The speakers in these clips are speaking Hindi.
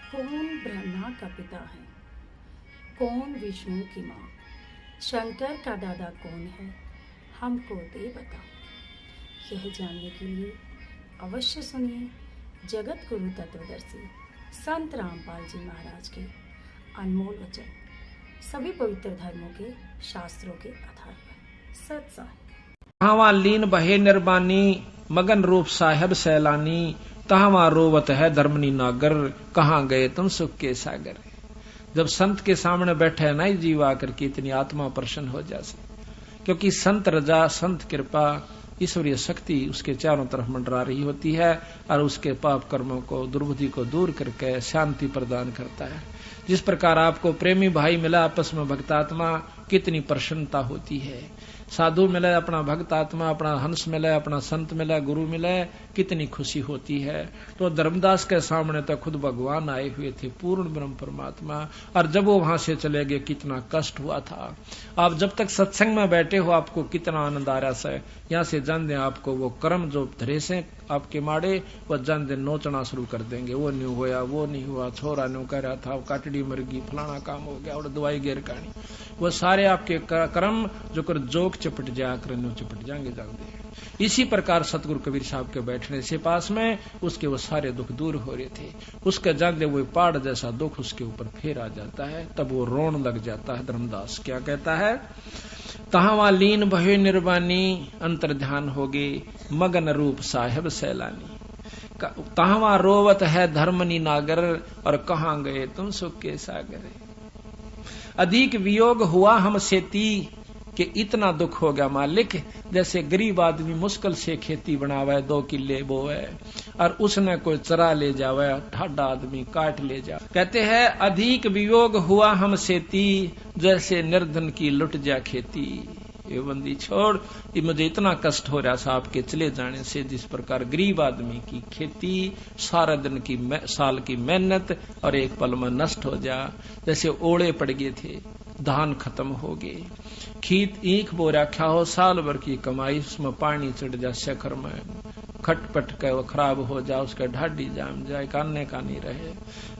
कौन ब्रह्मा का पिता है, कौन विष्णु की माँ, शंकर का दादा कौन है, हमको दे बता। यह जानने के लिए अवश्य सुनिए जगत गुरु तत्वदर्शी संत रामपाल जी महाराज के अनमोल वचन, सभी पवित्र धर्मों के शास्त्रों के आधार पर। सत्साहिब। तहां लीन बहे निर्बानी, मगन रूप साहेब सैलानी, तहां रोवत है धर्मनी नागर, कहाँ गए तुम सुख के सागर। जब संत के सामने बैठे है ना जीव आकर के इतनी आत्मा प्रसन्न हो जाए, क्योंकि संत रजा, संत कृपा, ईश्वरीय शक्ति उसके चारों तरफ मंडरा रही होती है और उसके पाप कर्मों को, दुर्बुद्धि को दूर करके शांति प्रदान करता है। जिस प्रकार आपको प्रेमी भाई मिला आपस में भक्तात्मा, कितनी प्रसन्नता होती है। साधु मिले, अपना भक्त आत्मा, अपना हंस मिले, अपना संत मिले, गुरु मिले, कितनी खुशी होती है। तो धर्मदास के सामने तो खुद भगवान आए हुए थे, पूर्ण ब्रह्म परमात्मा, और जब वो वहां से चले गए कितना कष्ट हुआ था। आप जब तक सत्संग में बैठे हो आपको कितना आनंद आ रहा है। यहाँ से जान दें आपको वो कर्म जो धरे से आपके माड़े, वो जान दें नोचना शुरू कर देंगे। वो नहीं हुआ, वो नहीं हुआ, छोरा न्यू कह रहा था, काटड़ी मर गई, फलाना काम हो गया और दवाई गेर कहानी, वो सारे आपके कर्म जो कर जोक चपट जा कर चपट जाएंगे जान दे। इसी प्रकार सतगुरु कबीर साहब के बैठने से पास में उसके वो सारे दुख दूर हो रहे थे। उसके जान दे वो पहाड़ जैसा दुख उसके ऊपर फिर आ जाता है, तब वो रोन लग जाता है। धर्मदास क्या कहता है, तहां लीन भय निर्वाणी, अंतर ध्यान होगे मगन रूप साहेब सैलानी, तहां रोवत है धर्मनी नागर, और कहाँ गए तुम सुख के सागर। अधिक वियोग हुआ हम सेती, कि इतना दुख हो गया मालिक, जैसे गरीब आदमी मुश्किल से खेती बनावे, 2 किले बोए और उसने कोई चरा ले जावे, ठाडा आदमी काट ले जा। कहते हैं अधिक वियोग हुआ हम सेती, जैसे निर्धन की लुट जा खेती। ये बंदी छोड़, ये मुझे इतना कष्ट हो रहा था आपके चले जाने से। जिस प्रकार गरीब आदमी की खेती सारा दिन की साल की मेहनत और एक पल में नष्ट हो जा, जैसे ओले पड़ गए थे, धान खत्म हो गए, खेत ईख बो रखा हो, साल भर की कमाई उसमें पानी चढ़ जा, शेखर में खटपट के वो खराब हो जा, उसका ढाडी जाम जाए, कानने का नहीं रहे,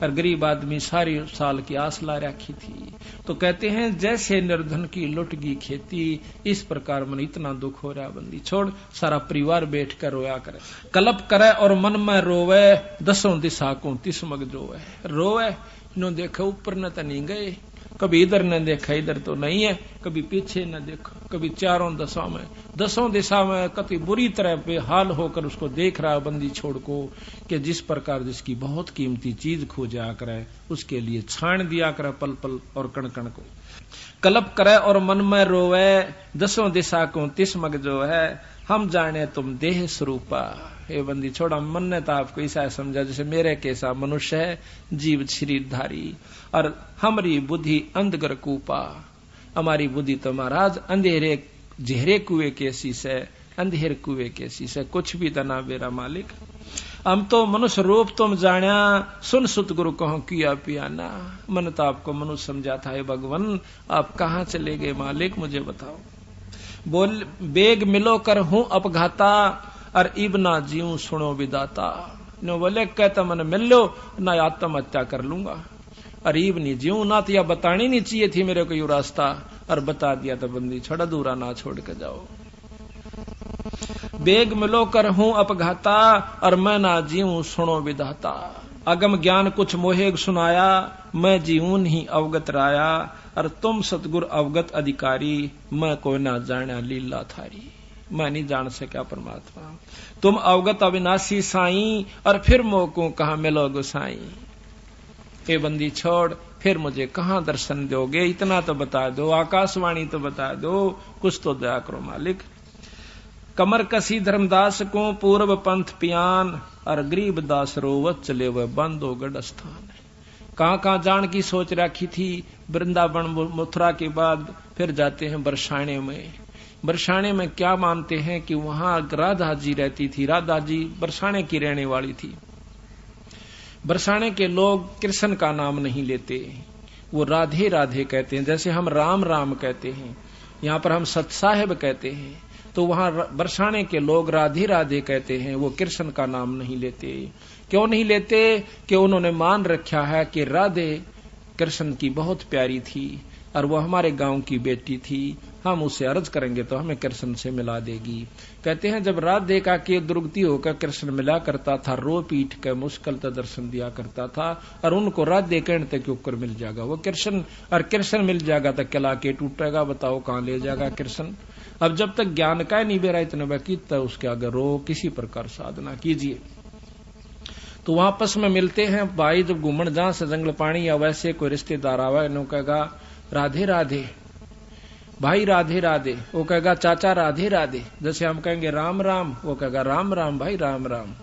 और गरीब आदमी सारी साल की आस ला रखी थी। तो कहते हैं जैसे निर्धन की लुट गई खेती, इस प्रकार मन इतना दुख हो रहा। बंदी छोड़, सारा परिवार बैठ कर रोया करे, कल्प करे और मन में रोवे, 10 दिशा को 30 मग जोवे। रोवे नो देखो ऊपर न तो नहीं गए, कभी इधर न देखा, इधर तो नहीं है, कभी पीछे न देखो, कभी चारों दिशाओं में, 10 दिशा में कति बुरी तरह बेहाल होकर उसको देख रहा बंदी छोड़ को, कि जिस प्रकार जिसकी बहुत कीमती चीज खो जा करे उसके लिए छाण दिया करे पल पल और कण कण को। कल्प करे और मन में रोवे, 10 दिशा को 30 मग जो है, हम जाने तुम देह स्वरूपा। हे बंदी छोड़ा, मन ने तो आपको ऐसा समझा जैसे मेरे कैसा मनुष्य है, जीव शरीरधारी, और हमारी बुद्धि अंधगर कूपा। हमारी बुद्धि तो महाराज अंधेरे झेरे कुएं के शीशे, अंधेर कुएं के शीशे, कुछ भी तना मेरा मालिक। हम तो मनुष्य रूप तुम जाना, सुन सुत गुरु कहो किया पियाना। मन तो आपको मनुष्य समझा था, हे भगवान आप कहाँ चले गए मालिक, मुझे बताओ। बोल बेग मिलो कर हूं अपघाता, और इब ना जीऊं सुनो विदाता। नो बोले कहता मन मिल लो ना आत्महत्या कर लूंगा, अरीब नहीं जीऊं ना, तो यह बतानी नहीं चाहिए थी मेरे को यू रास्ता, और बता दिया तो बंदी छोड़ा, दूरा ना छोड़ के जाओ। बेग मिलो कर हूं अपघाता, और मैं ना जीऊं सुनो विदाता। अगम ज्ञान कुछ मोहे सुनाया, मैं जीऊं नहीं अवगत राया, और तुम सतगुर अवगत अधिकारी, मैं कोई ना जाना लीला थारी। मैं नहीं जान सका परमात्मा, तुम अवगत अविनाशी साईं, और फिर मोको कहा मिलो गोसाई। ए बंदी छोड़, फिर मुझे कहां दर्शन दोगे, इतना तो बता दो, आकाशवाणी तो बता दो, कुछ तो दया करो मालिक। कमर कसी धर्मदास को पूर्व पंथ पियान, और गरीब दास रोवत चले वह बंदो गढ़ स्थान। कहां जान की सोच रखी थी, वृंदावन मथुरा के बाद फिर जाते हैं बरसाने में। बरसाने में क्या मानते हैं कि वहां राधा जी रहती थी, राधा जी बरसाने की रहने वाली थी। बरसाने के लोग कृष्ण का नाम नहीं लेते, वो राधे राधे कहते हैं, जैसे हम राम राम कहते हैं, यहाँ पर हम सत साहेब कहते हैं। तो वहां बरसाने के लोग राधे राधे कहते हैं, वो कृष्ण का नाम नहीं लेते। क्यों नहीं लेते? कि उन्होंने मान रखा है कि राधे कृष्ण की बहुत प्यारी थी और वो हमारे गांव की बेटी थी, हम उसे अर्ज करेंगे तो हमें कृष्ण से मिला देगी। कहते हैं जब राधे का के दुर्गति होकर कृष्ण मिला करता था, रो पीट कर मुश्किल तक दर्शन दिया करता था, और उनको राधे कहने तक ऊपर मिल जाएगा वो कृष्ण, और कृष्ण मिल जाएगा तो किला के टूटेगा, बताओ कहां ले जाएगा कृष्ण। अब जब तक ज्ञान का नहीं बेरा इतने बाकी तब उसके आगे रो किसी प्रकार साधना कीजिए। तो वापस में मिलते हैं भाई, जब घूमन जहां से जंगल पानी या वैसे कोई रिश्तेदार आवा, इन्हों कहेगा राधे राधे भाई, राधे राधे। वो कहेगा चाचा राधे राधे। जैसे हम कहेंगे राम राम, वो कहेगा राम राम भाई राम राम।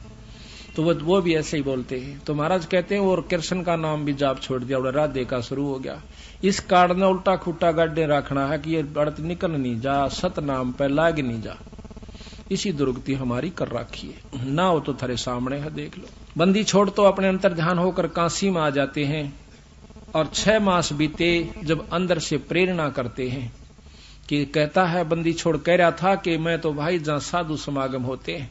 तो वो भी ऐसे ही बोलते हैं। तो महाराज कहते हैं और कृष्ण का नाम भी जाप छोड़ दिया और राधे का शुरू हो गया। इस कारण ने उल्टा खुट्टा गड्ढे रखना है कि ये बढ़त निकल नहीं जा, सत नाम पे लाग नहीं जा। इसी दुर्गति हमारी कर रखी है, ना हो तो थारे सामने है, देख लो। बंदी छोड़ तो अपने अंतर ध्यान होकर काशी में आ जाते हैं, और 6 मास बीते जब अंदर से प्रेरणा करते हैं कि कहता है बंदी छोड़ कह रहा था कि मैं तो भाई जहां साधु समागम होते हैं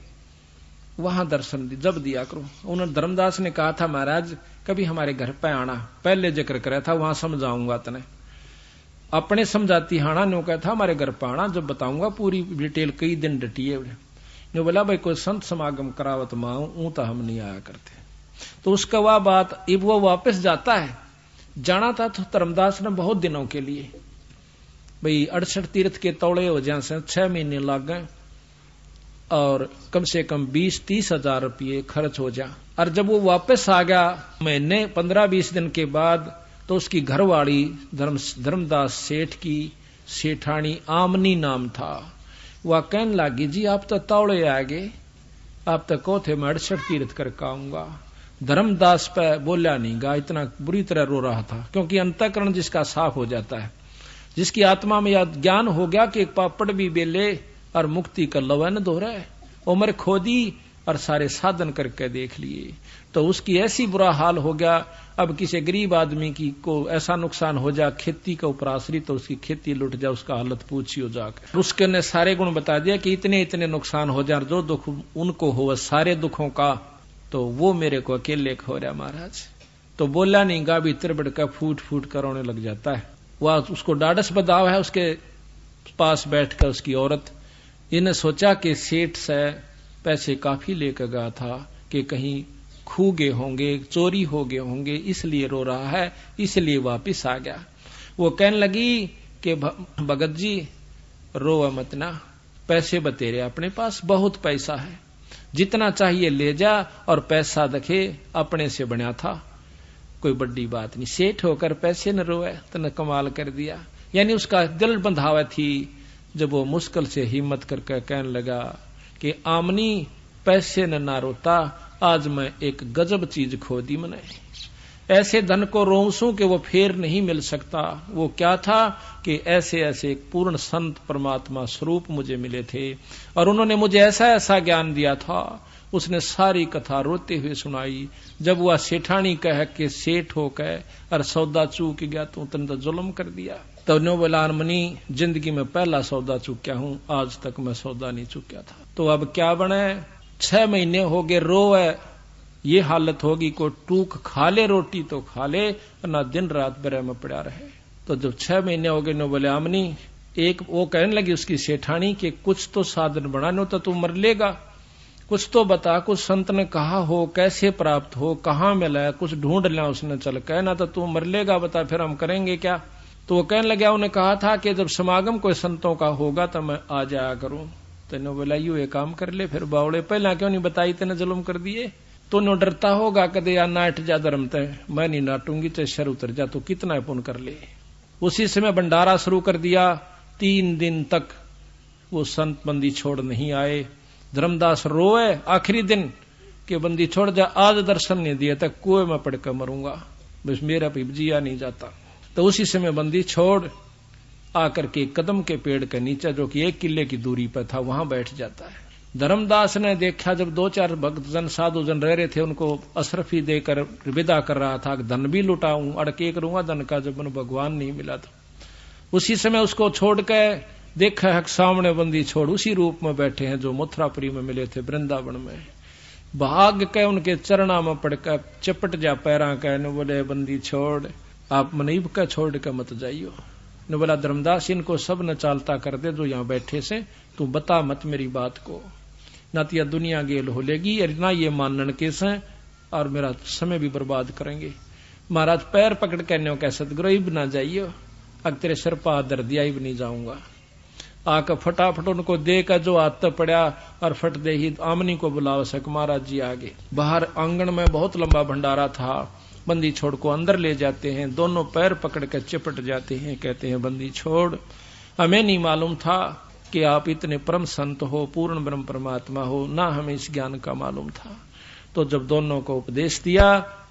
वहां दर्शन जब दिया करो। उन्होंने धर्मदास ने कहा था महाराज कभी हमारे घर पे आना, पहले जिक्र कराया था वहां समझाऊंगा तने, अपने समझाती हाना ने कहा था हमारे घर पे आना, जब बताऊंगा पूरी डिटेल, कई दिन डटी है। ने बोला भाई कोई संत समागम करावत माऊ तो हम नहीं आया करते। तो उसका वह बात, अब वो वापस जाता है, जाना था तो धर्मदास ने बहुत दिनों के लिए भाई 68 तीर्थ के तौड़े हो जाए से 6 महीने लग गए और कम से कम 20-30 हजार रुपये खर्च हो जा। और जब वो वापस आ गया महीने 15-20 दिन के बाद, तो उसकी घरवाली धर्मदास सेठ की सेठानी आमनी नाम था, वह कहने लगी जी आप तो तौड़े आ गए, आप तो को थे मैं 68 तीर्थ करके आऊंगा। धर्मदास पे बोला नहीं गा, इतना बुरी तरह रो रहा था, क्योंकि अंतःकरण जिसका साफ हो जाता है, जिसकी आत्मा में यह ज्ञान हो गया कि एक पापड़ भी बेले और मुक्ति का लवन दोहरा है, उम्र खोदी और सारे साधन करके देख लिए, तो उसकी ऐसी बुरा हाल हो गया। अब किसी गरीब आदमी की को ऐसा नुकसान हो जा, खेती का ऊपर आश्रित, तो उसकी खेती लुट जा, उसका हालत पूछियो जाकर। उसके ने सारे गुण बता दिया कि इतने इतने नुकसान हो जाए, जो दुख उनको हो सारे दुखों का, तो वो मेरे को अकेले हो रहा महाराज। तो बोला नहीं गा, भीतर बढ़कर फूट फूट कर रोने लग जाता है। वह उसको डाडस बदाव है, उसके पास बैठकर उसकी औरत, इन्हें सोचा कि सेठ से पैसे काफी लेकर गया था कि कहीं खू गए होंगे, चोरी हो गए होंगे, इसलिए रो रहा है, इसलिए वापिस आ गया। वो कहने लगी कि भगत जी रो मत ना, पैसे बतेरे अपने पास बहुत पैसा है, जितना चाहिए ले जा, और पैसा देखे अपने से बना था, कोई बड़ी बात नहीं, सेठ होकर पैसे न रोए, तने कमाल कर दिया। यानी उसका दिल बंधावा थी। जब वो मुश्किल से हिम्मत करके कहने लगा कि आमनी पैसे न ना रोता, आज मैं एक गजब चीज खो दी मैंने, ऐसे धन को रोऊं कि वो फेर नहीं मिल सकता। वो क्या था कि ऐसे ऐसे एक पूर्ण संत परमात्मा स्वरूप मुझे मिले थे, और उन्होंने मुझे ऐसा ऐसा ज्ञान दिया था। उसने सारी कथा रोते हुए सुनाई। जब वह सेठानी कह के सेठ हो कह और सौदा चूक गया, तो तुमने तो जुल्म कर दिया। तो नो बोला मनी जिंदगी में पहला सौदा चूक्या हूं, आज तक मैं सौदा नहीं चूक्या था। तो अब क्या बने, 6 महीने हो गए रोए, ये हालत होगी, को टूक खा ले रोटी तो खा ले, ना दिन रात बरे में पड़ा रहे। तो जब 6 महीने हो गए, नो बोले आमनी, एक वो कहने लगी उसकी सेठानी कि कुछ तो साधन बनाने, तो तू मर लेगा, कुछ तो बता, कुछ संत ने कहा हो, कैसे प्राप्त हो, कहाँ मिला, कुछ ढूंढ लिया उसने, चल कहना तो तू मर लेगा, बता फिर हम करेंगे क्या। तो वो कहने लगा, उन्हें कहा था कि जब समागम कोई संतों का होगा तो मैं आ जाया करूं। तेने बोला यू एक काम कर ले, फिर बावड़े पहला क्यों नहीं बताई, तेने जुल्म कर दिए, तो नो डरता होगा कदे या नाट जा धर्म तय, मैं नहीं नाटूंगी, चाहे शर उतर जा, तो कितना पुण्य कर ले। उसी समय भंडारा शुरू कर दिया। 3 दिन तक वो संत बंदी छोड़ नहीं आए। धर्मदास रोए आखिरी दिन कि बंदी छोड़ जा, आज दर्शन नहीं दिए तक कुएं में पड़कर मरूंगा, बस मेरा पिपजिया नहीं जाता। तो उसी समय बंदी छोड़ आकर के कदम के पेड़ के नीचे, जो कि 1 किले की दूरी पर था, वहां बैठ जाता है। धर्मदास ने देखा जब 2-4 भक्तजन साधुजन रह रहे थे, उनको अशरफी देकर विदा कर रहा था, धन भी लुटाऊं, अड़के करूंगा धन का, जब मन भगवान नहीं मिला तो उसी समय उसको छोड़ के देखा है सामने बंदी छोड़ उसी रूप में बैठे हैं जो मथुरापुरी में मिले थे वृंदावन में। भाग के उनके चरणा में पड़कर चपट जा पैरा कह न बोले बंदी छोड़, आप मनीब का छोड़ के मत जाइयो। न बोला धर्मदास इनको सब न चालता कर दे जो यहाँ बैठे से, तू बता मत मेरी बात को, ना तो यह दुनिया गेल हो लेगी और ना ये मानन के से और मेरा समय भी बर्बाद करेंगे। महाराज पैर पकड़ के न्यो कह सतगुरु इब ना जाइयो, अग तेरे सिर पर दर दिया इब नहीं जाऊंगा। आकर फटाफट उनको देकर जो हाथ पड़ा और फट दे ही आमनी को बुलाव सक महाराज जी आगे। बाहर आंगन में बहुत लंबा भंडारा था, बंदी छोड़ को अंदर ले जाते हैं, दोनों पैर पकड़ कर चिपट जाते हैं, कहते हैं बंदी छोड़, हमें नहीं मालूम था कि आप इतने परम संत हो, पूर्ण ब्रह्म परमात्मा हो, ना हमें इस ज्ञान का मालूम था। तो जब दोनों को उपदेश दिया,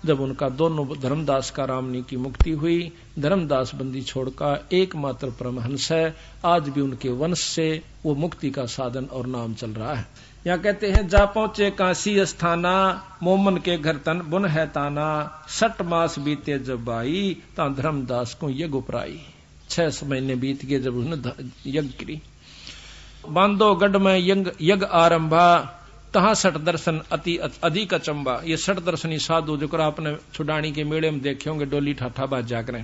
जब उनका दोनों धर्मदास का रामनी की मुक्ति हुई, धर्मदास बंदी छोड़ का एकमात्र परमहंस है, आज भी उनके वंश से वो मुक्ति का साधन और नाम चल रहा है। यहाँ कहते हैं जा पहुंचे काशी अस्थाना, मोमन के घर तन बुन है ताना, 6 मास बीते जब आई, ता धर्मदास को यज्ञ उपराई। 6 महीने बीत गए जब उसने यज्ञ करी। बांधोगढ़ में यज्ञ आरंभा, तहां 6 दर्शन अति अधिक अचंबा। ये 6 दर्शनी साधु जो आपने छुडानी के मेले में देखे होंगे, डोली ठाठा बाज जाकर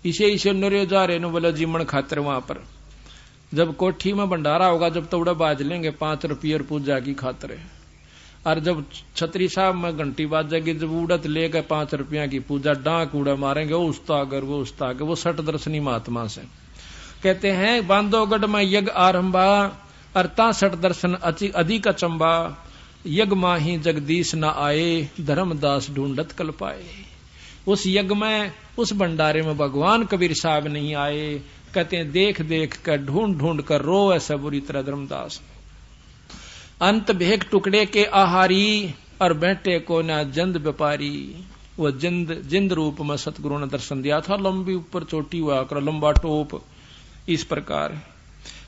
इसे नरे जा रहे नो बोला जीवन खातिर। वहां पर जब कोठी में भंडारा होगा, जब तोड़ा बाज लेंगे 5 रुपये पूजा की खातिर, और जब छतरी साहब में घंटी बाजेगी, जब उड़त लेकर 5 रुपया की पूजा डांक उड़ा मारेंगे, वो उस्तागर वो उस्तागर, वो 6 दर्शनी महात्मा से कहते हैं। बांधोगढ़ में यज्ञ आरंभा, अरता 6 दर्शन अधिक अचंबा, यज्ञ माही जगदीश न आए, धर्मदास ढूंढत कल पाए। उस यज्ञ में, उस भंडारे में भगवान कबीर साहब नहीं आए। कहते हैं देख देख कर ढूंढ ढूंढ कर रो ऐसा बुरी तरह धर्मदास। अंत भेक टुकड़े के आहारी, और बैठे को ना जंद व्यापारी। वो जिंद रूप में सतगुरु ने दर्शन दिया था, लंबी ऊपर चोटी हुआ कर, लंबा टोप, इस प्रकार।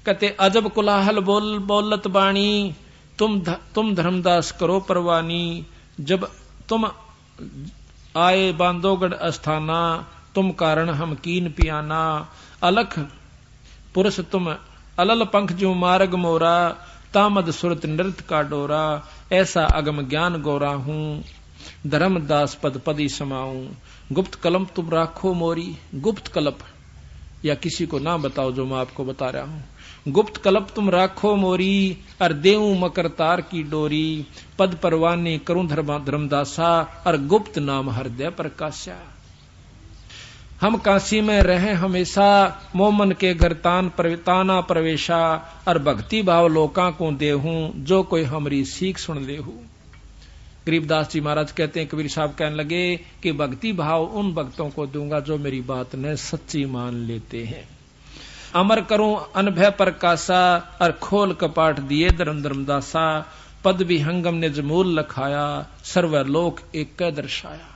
कहते अजब कुलाहल बोलत बाणी, तुम धर्मदास करो परवानी। जब तुम आए बांधोगढ़ अस्थाना, तुम कारण हम कीन पियाना। अलख पुरुष तुम अलल पंख जो मार्ग मोरा, तामद सुरत नृत्य का डोरा। ऐसा अगम ज्ञान गोरा हूं, धर्मदास पद पदी समाऊं। गुप्त कलम तुम राखो मोरी, गुप्त कलप या किसी को ना बताओ जो मैं आपको बता रहा हूं। गुप्त कलप तुम राखो मोरी, और देऊं मकर तार की डोरी। पद परवानी करूं धर्मदासा, और गुप्त नाम हृदय प्रकाशा। हम काशी में रहे हमेशा, मोमन के घर ताना प्रवेशा। और भक्ति भाव लोका को देहूं, जो कोई हमारी सीख सुन लेहू। गरीबदास जी महाराज कहते हैं, कबीर साहब कहने लगे कि भक्ति भाव उन भक्तों को दूंगा जो मेरी बात ने सच्ची मान लेते हैं। अमर करूं अनभय प्रकाशा, और खोल कपाट दिए धर्मदासा। पद भी हंगम ने जमूल लखाया, सर्वलोक एक दर्शाया।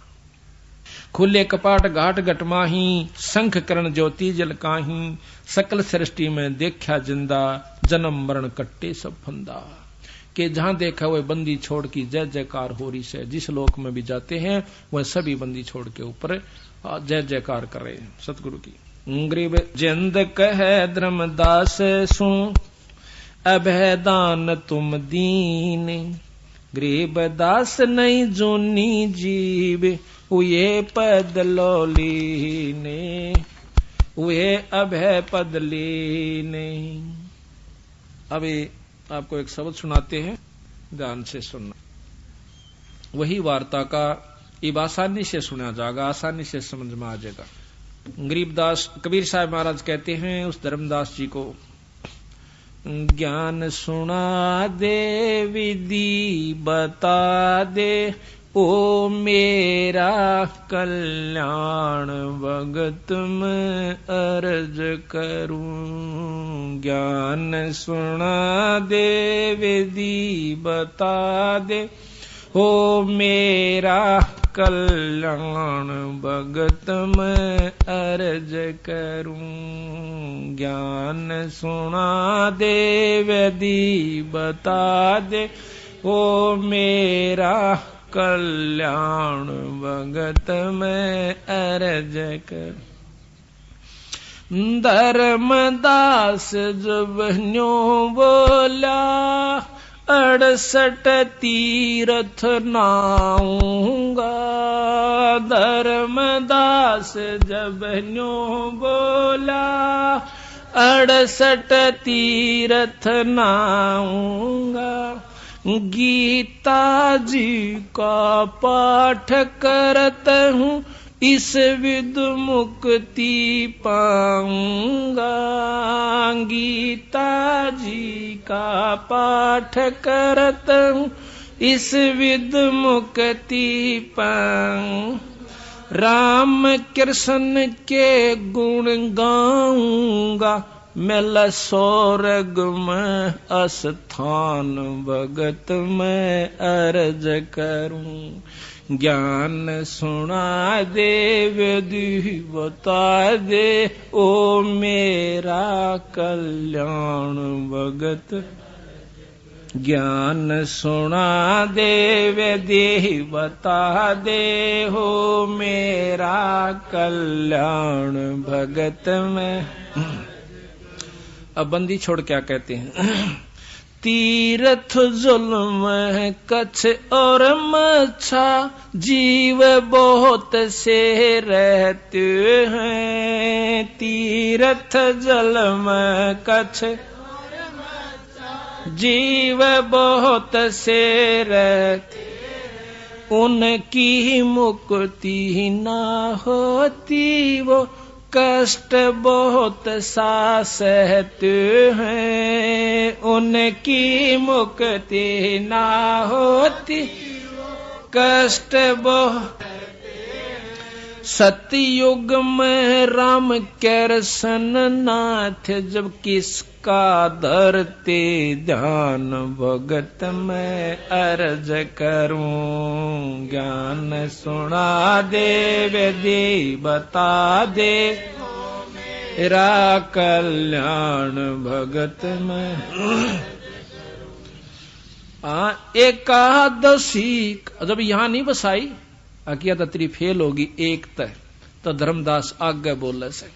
खुले कपाट घाट घटमाही, शंख करण ज्योति जलकाही। सकल सृष्टि में देखा जिंदा, जन्म मरण कट्टे सब फंदा। कि जहां देखा वह बंदी छोड़ की जय जयकार हो रही से। जिस लोक में भी जाते हैं वह सभी बंदी छोड़ के ऊपर जय जयकार कर रहे हैं सतगुरु की। गरीब जिंद कहे धर्मदास सु, अभय दान तुम दीन। गरीब दास नहीं जूनी जीव, उये पद लोलीने। उये अभय पद लीने। अभी आपको एक शब्द सुनाते हैं, ध्यान से सुनना। वही वार्ता का इब आसानी से सुना जाएगा, आसानी से समझ में आ जाएगा। गरीबदास कबीर साहब महाराज कहते हैं उस धर्मदास जी को, ज्ञान सुना दे विधि बता दे, ओ मेरा कल्याण भगत में अर्ज करूं। ज्ञान सुना दे विधि बता दे, ओ मेरा कल्याण भगत में अर्ज करूं। ज्ञान सुना दे विधि बता दे, ओ मेरा कल्याण भगत में अर्ज कर। धर्मदास जब न्यो बोला, 68 तीर्थ नाऊंगा। धर्मदास जब न्यो बोला 68 तीर्थ नाऊंगा। गीता जी का पाठ करत हूँ इस विद मुक्ति पाऊंगा। गीता जी का पाठ करत हूँ इस विद मुक्ति पाऊं। राम कृष्ण के गुण गाऊंगा मैं स्वर्ग में अस्थान भगत में अर्ज करूं। ज्ञान सुना दे विधि बता दे ओ मेरा कल्याण भगत। ज्ञान सुना दे विधि बता दे हो मेरा कल्याण भगत में। अब बंदी छोड़ क्या कहते हैं। तीर्थ जुल्म है कच्छ और मच्छा जीव बहुत से रहते हैं। तीर्थ जुल्म कच्छ जीव बहुत से रहते उनकी मुक्ति ना होती वो कष्ट बहुत सा सहते हैं। उनकी मुक्ति ना होती कष्ट बहुत। सतयुग में राम कृष्ण नाथ जब किसका धरते ध्यान भगत में अर्ज करूं। ज्ञान सुना दे विधि बता दे मेरा कल्याण भगत में। एकादशी जब यहाँ नहीं बसाई अकिया तत्री फेल होगी एक तय तो धर्मदास आगे बोले से।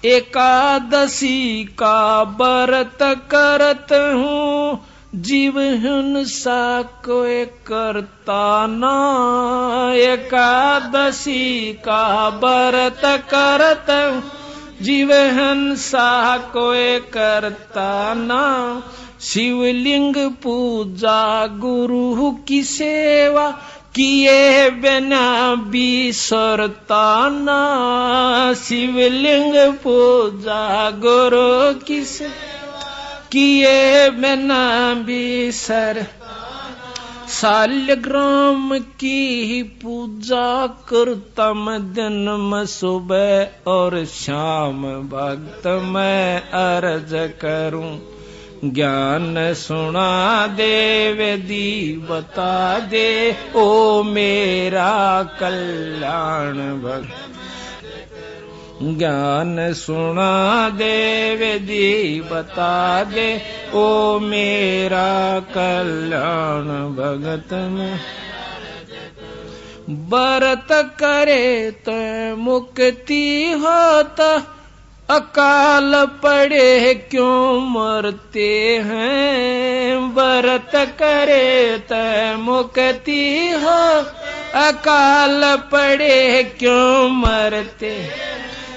एकादशी का व्रत करत हूँ जीव हिंसा कोई करता ना। एकादशी का व्रत करत हूँ जीव हिंसा कोई करता ना। शिवलिंग पूजा गुरु की सेवा किए बिना बिसरता ना। शिवलिंग पूजा गुरु की सेवा किए बिना बिसर। शालिग्राम की पूजा करता मैं दिन में सुबह और शाम भक्त मैं अर्ज करूं। ज्ञान सुना दे विधि बता दे ओ मेरा कल्याण भगत। ज्ञान सुना दे विधि बता दे ओ मेरा कल्याण भगत में। व्रत करे तो मुक्ति होता अकाल पड़े क्यों मरते हैं। व्रत करे तो मुक्ति हो अकाल पड़े क्यों मरते।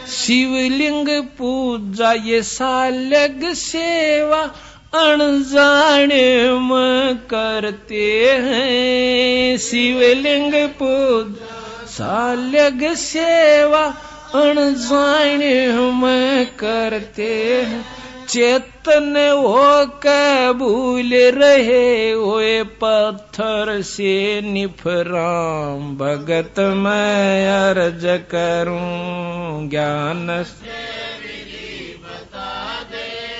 शिवलिंग पूजा ये सालग सेवा अनजाने में करते हैं। शिवलिंग पूजा सालग सेवा अनजाने में करते हैं। चेतन हो के भूल रहे हुए पत्थर से निफराम भगत मैं अर्ज करूं। ज्ञान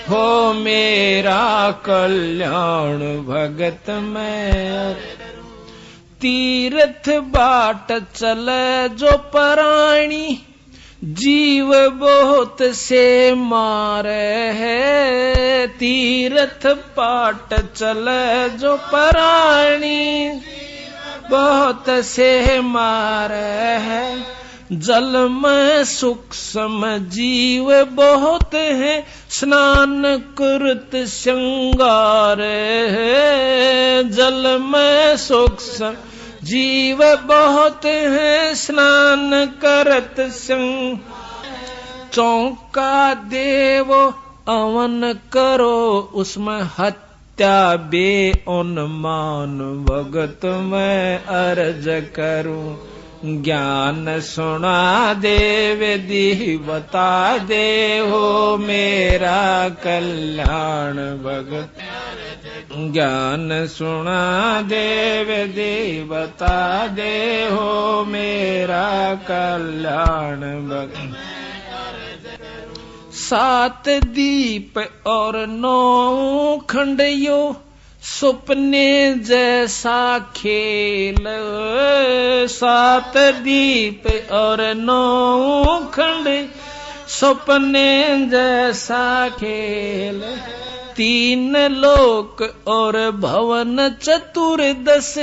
हो मेरा कल्याण भगत मैं। तीर्थ बाट चले जो प्राणी जीव बहुत से मारे है। तीर्थ पाट चले जो प्राणी बहुत से मारे है। जल में सूक्ष्म जीव बहुत है, स्नान करत श्रृंगार है। जल में सूक्ष्म जीव बहुत है, स्नान करत श्रृंगार। चौका देवो अवन करो, उसमें हत्या बे उन्मान। भगत मैं अर्ज करूं, ज्ञान सुना देव दी बता दे हो मेरा कल्याण। भगत ज्ञान सुना देव दी बता दे हो मेरा कल्याण। भगत सात दीप और 9 खंडियो, सुपने जैसा खेल। 7 दीप और 9 खंड, सुपने जैसा खेल। 3 लोक और भवन चतुर्दश,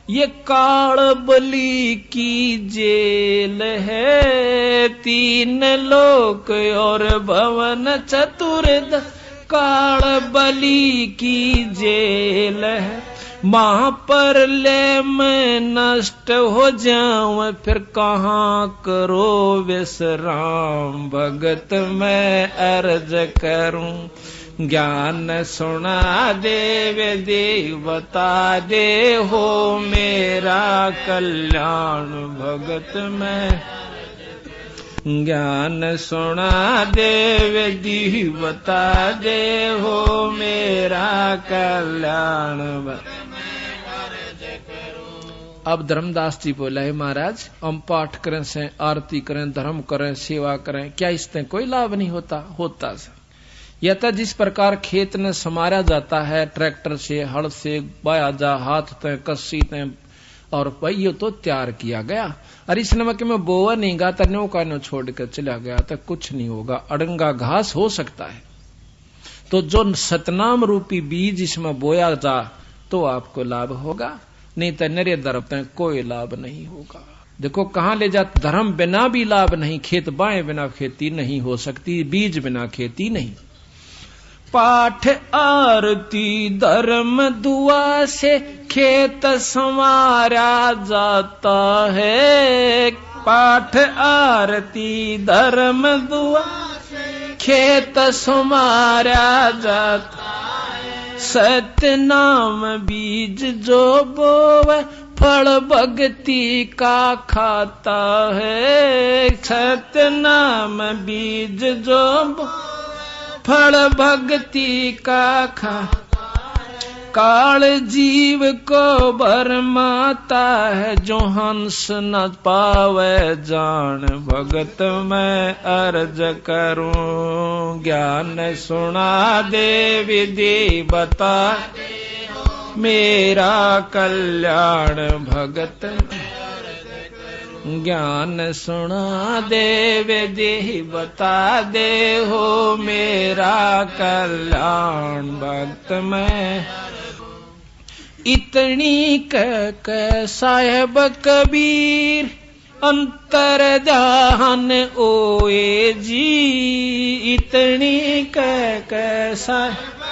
ये काल बलि की जेल है। 3 लोक और भवन चतुर्दश, काल बलि की जेल है। महाप्रलय में नष्ट हो जाऊं, फिर कहाँ करो विश्राम। भगत मैं अर्ज करूं, ज्ञान सुना देव देव बता दे हो मेरा कल्याण। भगत मैं ज्ञान सुना देव दी बता दे हो मेरा कल्याण। अब धर्मदास जी बोला है, महाराज हम पाठ करें से, आरती करें, धर्म करें, सेवा करें, क्या इससे कोई लाभ नहीं होता? होता सर। यह तो जिस प्रकार खेत में समारा जाता है ट्रैक्टर से, हल से बाया जा, हाथ तय कस्सी तय और पहियो तो तैयार किया गया। और इस नमक में बोवा नहीं गा, तन्यों का नो छोड़ कर चला गया तो कुछ नहीं होगा, अड़ंगा घास हो सकता है। तो जो सतनाम रूपी बीज इसमें बोया जा तो आपको लाभ होगा, नहीं तो नरे दरपते कोई लाभ नहीं होगा। देखो कहां ले जाते, धर्म बिना भी लाभ नहीं, खेत बाएं बिना खेती नहीं हो सकती, बीज बिना खेती नहीं। पाठ आरती धर्म दुआ से खेत संवारा जाता है। पाठ आरती धर्म दुआ खेत संवारा जाता है। सत्य नाम बीज जो बोवे, फल भक्ति का खाता है। सत्य नाम बीज जो फल भक्ति का खा। काल जीव को भरमाता है, जो हंस न पावे जान। भगत मैं अर्ज करूं, ज्ञान सुना दे विधि बता मेरा कल्याण। भगत ज्ञान सुना दे विधि बता दे हो मेरा कल्याण। भक्त मैं इतनी कह साहेब कबीर, अंतर ध्यान ओए जी। इतनी कह साहेब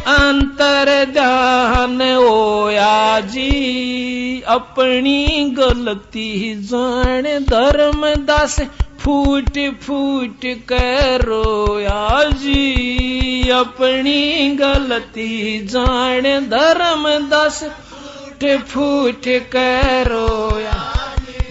अंतर ध्यान ओया जी। अपनी गलती जान धर्मदास, फूट फूट कर रोया जी। अपनी गलती जान धर्मदास, फूट फूट कर रोया।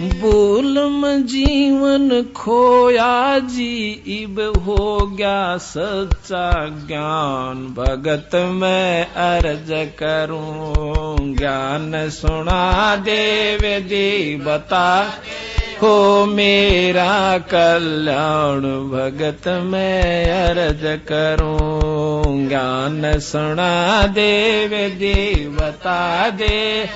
बोल में जीवन खोया जी, इब हो गया सच्चा ज्ञान। भगत मैं अर्ज करूं, ज्ञान सुना देव दे बता हो मेरा कल्याण। भगत मैं अर्ज करूं, ज्ञान सुना देव दे बता दे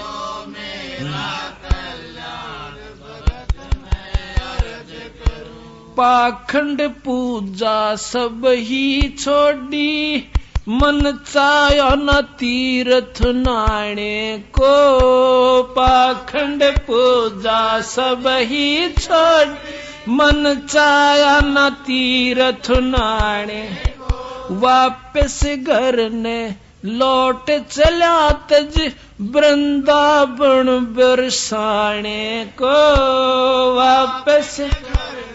पाखंड पूजा सब ही छोड़ी, मन चायो न तीर्थ नाणे को, पाखंड पूजा सब ही छोड़, मन चाया न तीर्थ नाणे, वापस घर ने लौट चला तज वृंदावन बरसाने को, वापस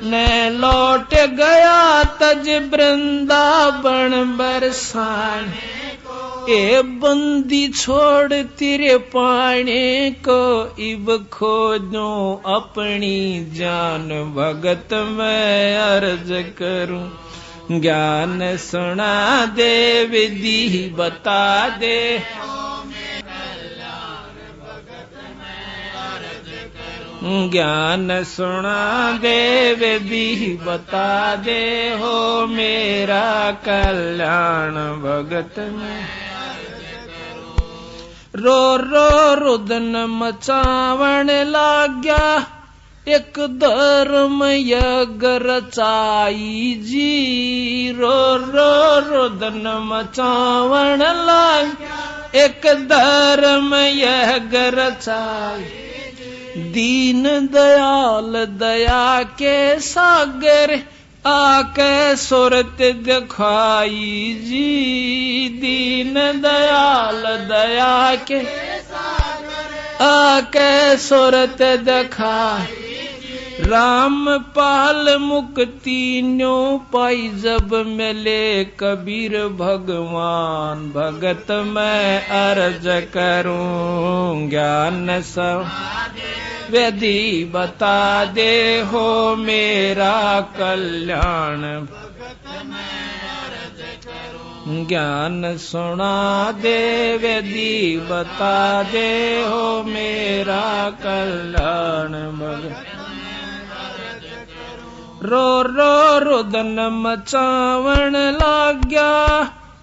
ने लौट गया तज वृंदावन बरसाने को, ए बंदी छोड़ तेरे पाने को, इब खोजो अपनी जान, भगत मैं अर्ज करूं, ज्ञान सुना दे विधि बता दे, ज्ञान सुना दे विधि बता दे, हो मेरा कल्याण भगत में। रो रो रुदन मचावण लाग्या, एक धर्म यज्ञ रचाई जी, रो रो रुदन मचावण लाग्या, एक धर्म यज्ञ रचाई, दीन दयाल दया के सागर, आके सुरत दिखाई जी, दीन दयाल दया के सागर, आके सुरत दिखाई, राम पाल मुक्ति न्यो पाई, जब मिले कबीर भगवान, भगत मैं अर्ज करूं, ज्ञान सब विधि बता दे, हो मेरा कल्याण भगत मैं अर्ज करूं, ज्ञान सुना दे विधि बता दे, हो मेरा कल्याण भगत। रो रो रुदन मचावण लाग्या,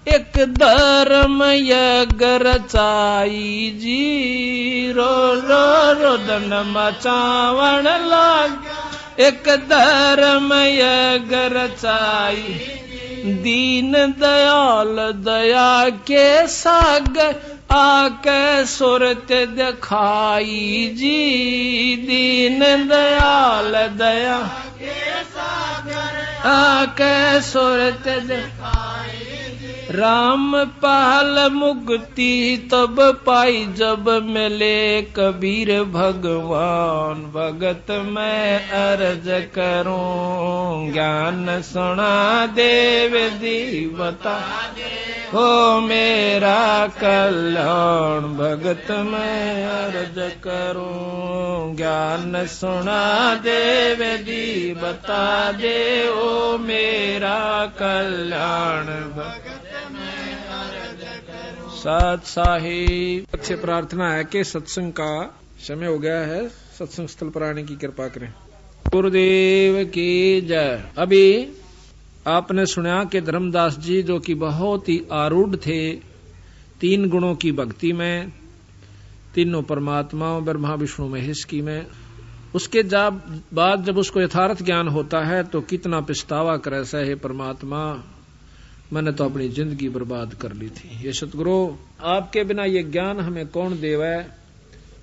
एक धर्म यज्ञ रचाई जी, रो रो रुदन मचावण लाग्या, एक धर्म यज्ञ रचाई, दीन दयाल दया के सागर, आके सुरत दिखाई जी, दीन दयाल दया के सागर, आके सुरत दिखाई, राम पाल मुक्ति तब पाई, जब मिले कबीर भगवान, भगत मैं अर्ज करूं, ज्ञान सुना दे विधि बता दे, हो मेरा कल्याण भगत मैं अर्ज करूं, ज्ञान सुना दे विधि बता दे, ओ मेरा कल्याण भगत मैं अर्ज करूं। साथ साहिब से प्रार्थना है कि सत्संग का समय हो गया है, सत्संग स्थल पर आने की कृपा करें। गुरुदेव की जय। अभी आपने सुना कि धर्मदास जी जो कि बहुत ही आरूढ़ थे 3 गुणों की भक्ति में, तीनों परमात्माओं ब्रह्मा विष्णु महेश की में, उसके बाद जब उसको यथार्थ ज्ञान होता है तो कितना पछतावा करे, हे परमात्मा मैंने तो अपनी जिंदगी बर्बाद कर ली थी। ये सतगुरु आपके बिना ये ज्ञान हमें कौन देवे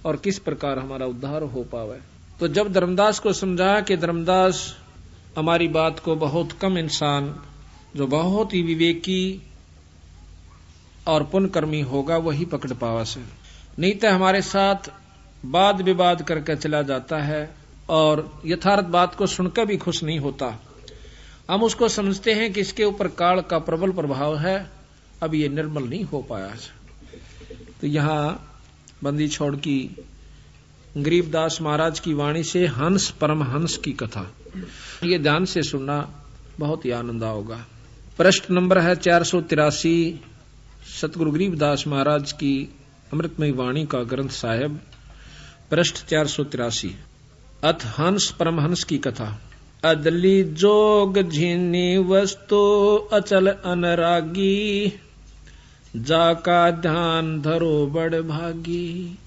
और किस प्रकार हमारा उद्धार हो पावे। तो जब धर्मदास को समझा कि धर्मदास हमारी बात को बहुत कम इंसान जो बहुत ही विवेकी और पुण्यकर्मी होगा वही पकड़ पावा से, नहीं तो हमारे साथ वाद विवाद करके चला जाता है और यथार्थ बात को सुनकर भी खुश नहीं होता। हम उसको समझते हैं कि इसके ऊपर काल का प्रबल प्रभाव है, अब ये निर्मल नहीं हो पाया। तो यहाँ बंदी छोड़ की गरीबदास महाराज की वाणी से हंस परमहंस की कथा, ये ध्यान से सुनना बहुत ही आनंद आओगा। पृष्ठ नंबर है 483, सतगुरु गरीबदास महाराज की अमृतमयी वाणी का ग्रंथ साहेब, पृष्ठ 483। अथ हंस परमहंस की कथा। अदली जोग झीनी वस्तु अचल अनरागी, जाका ध्यान धरो बड़ भागी।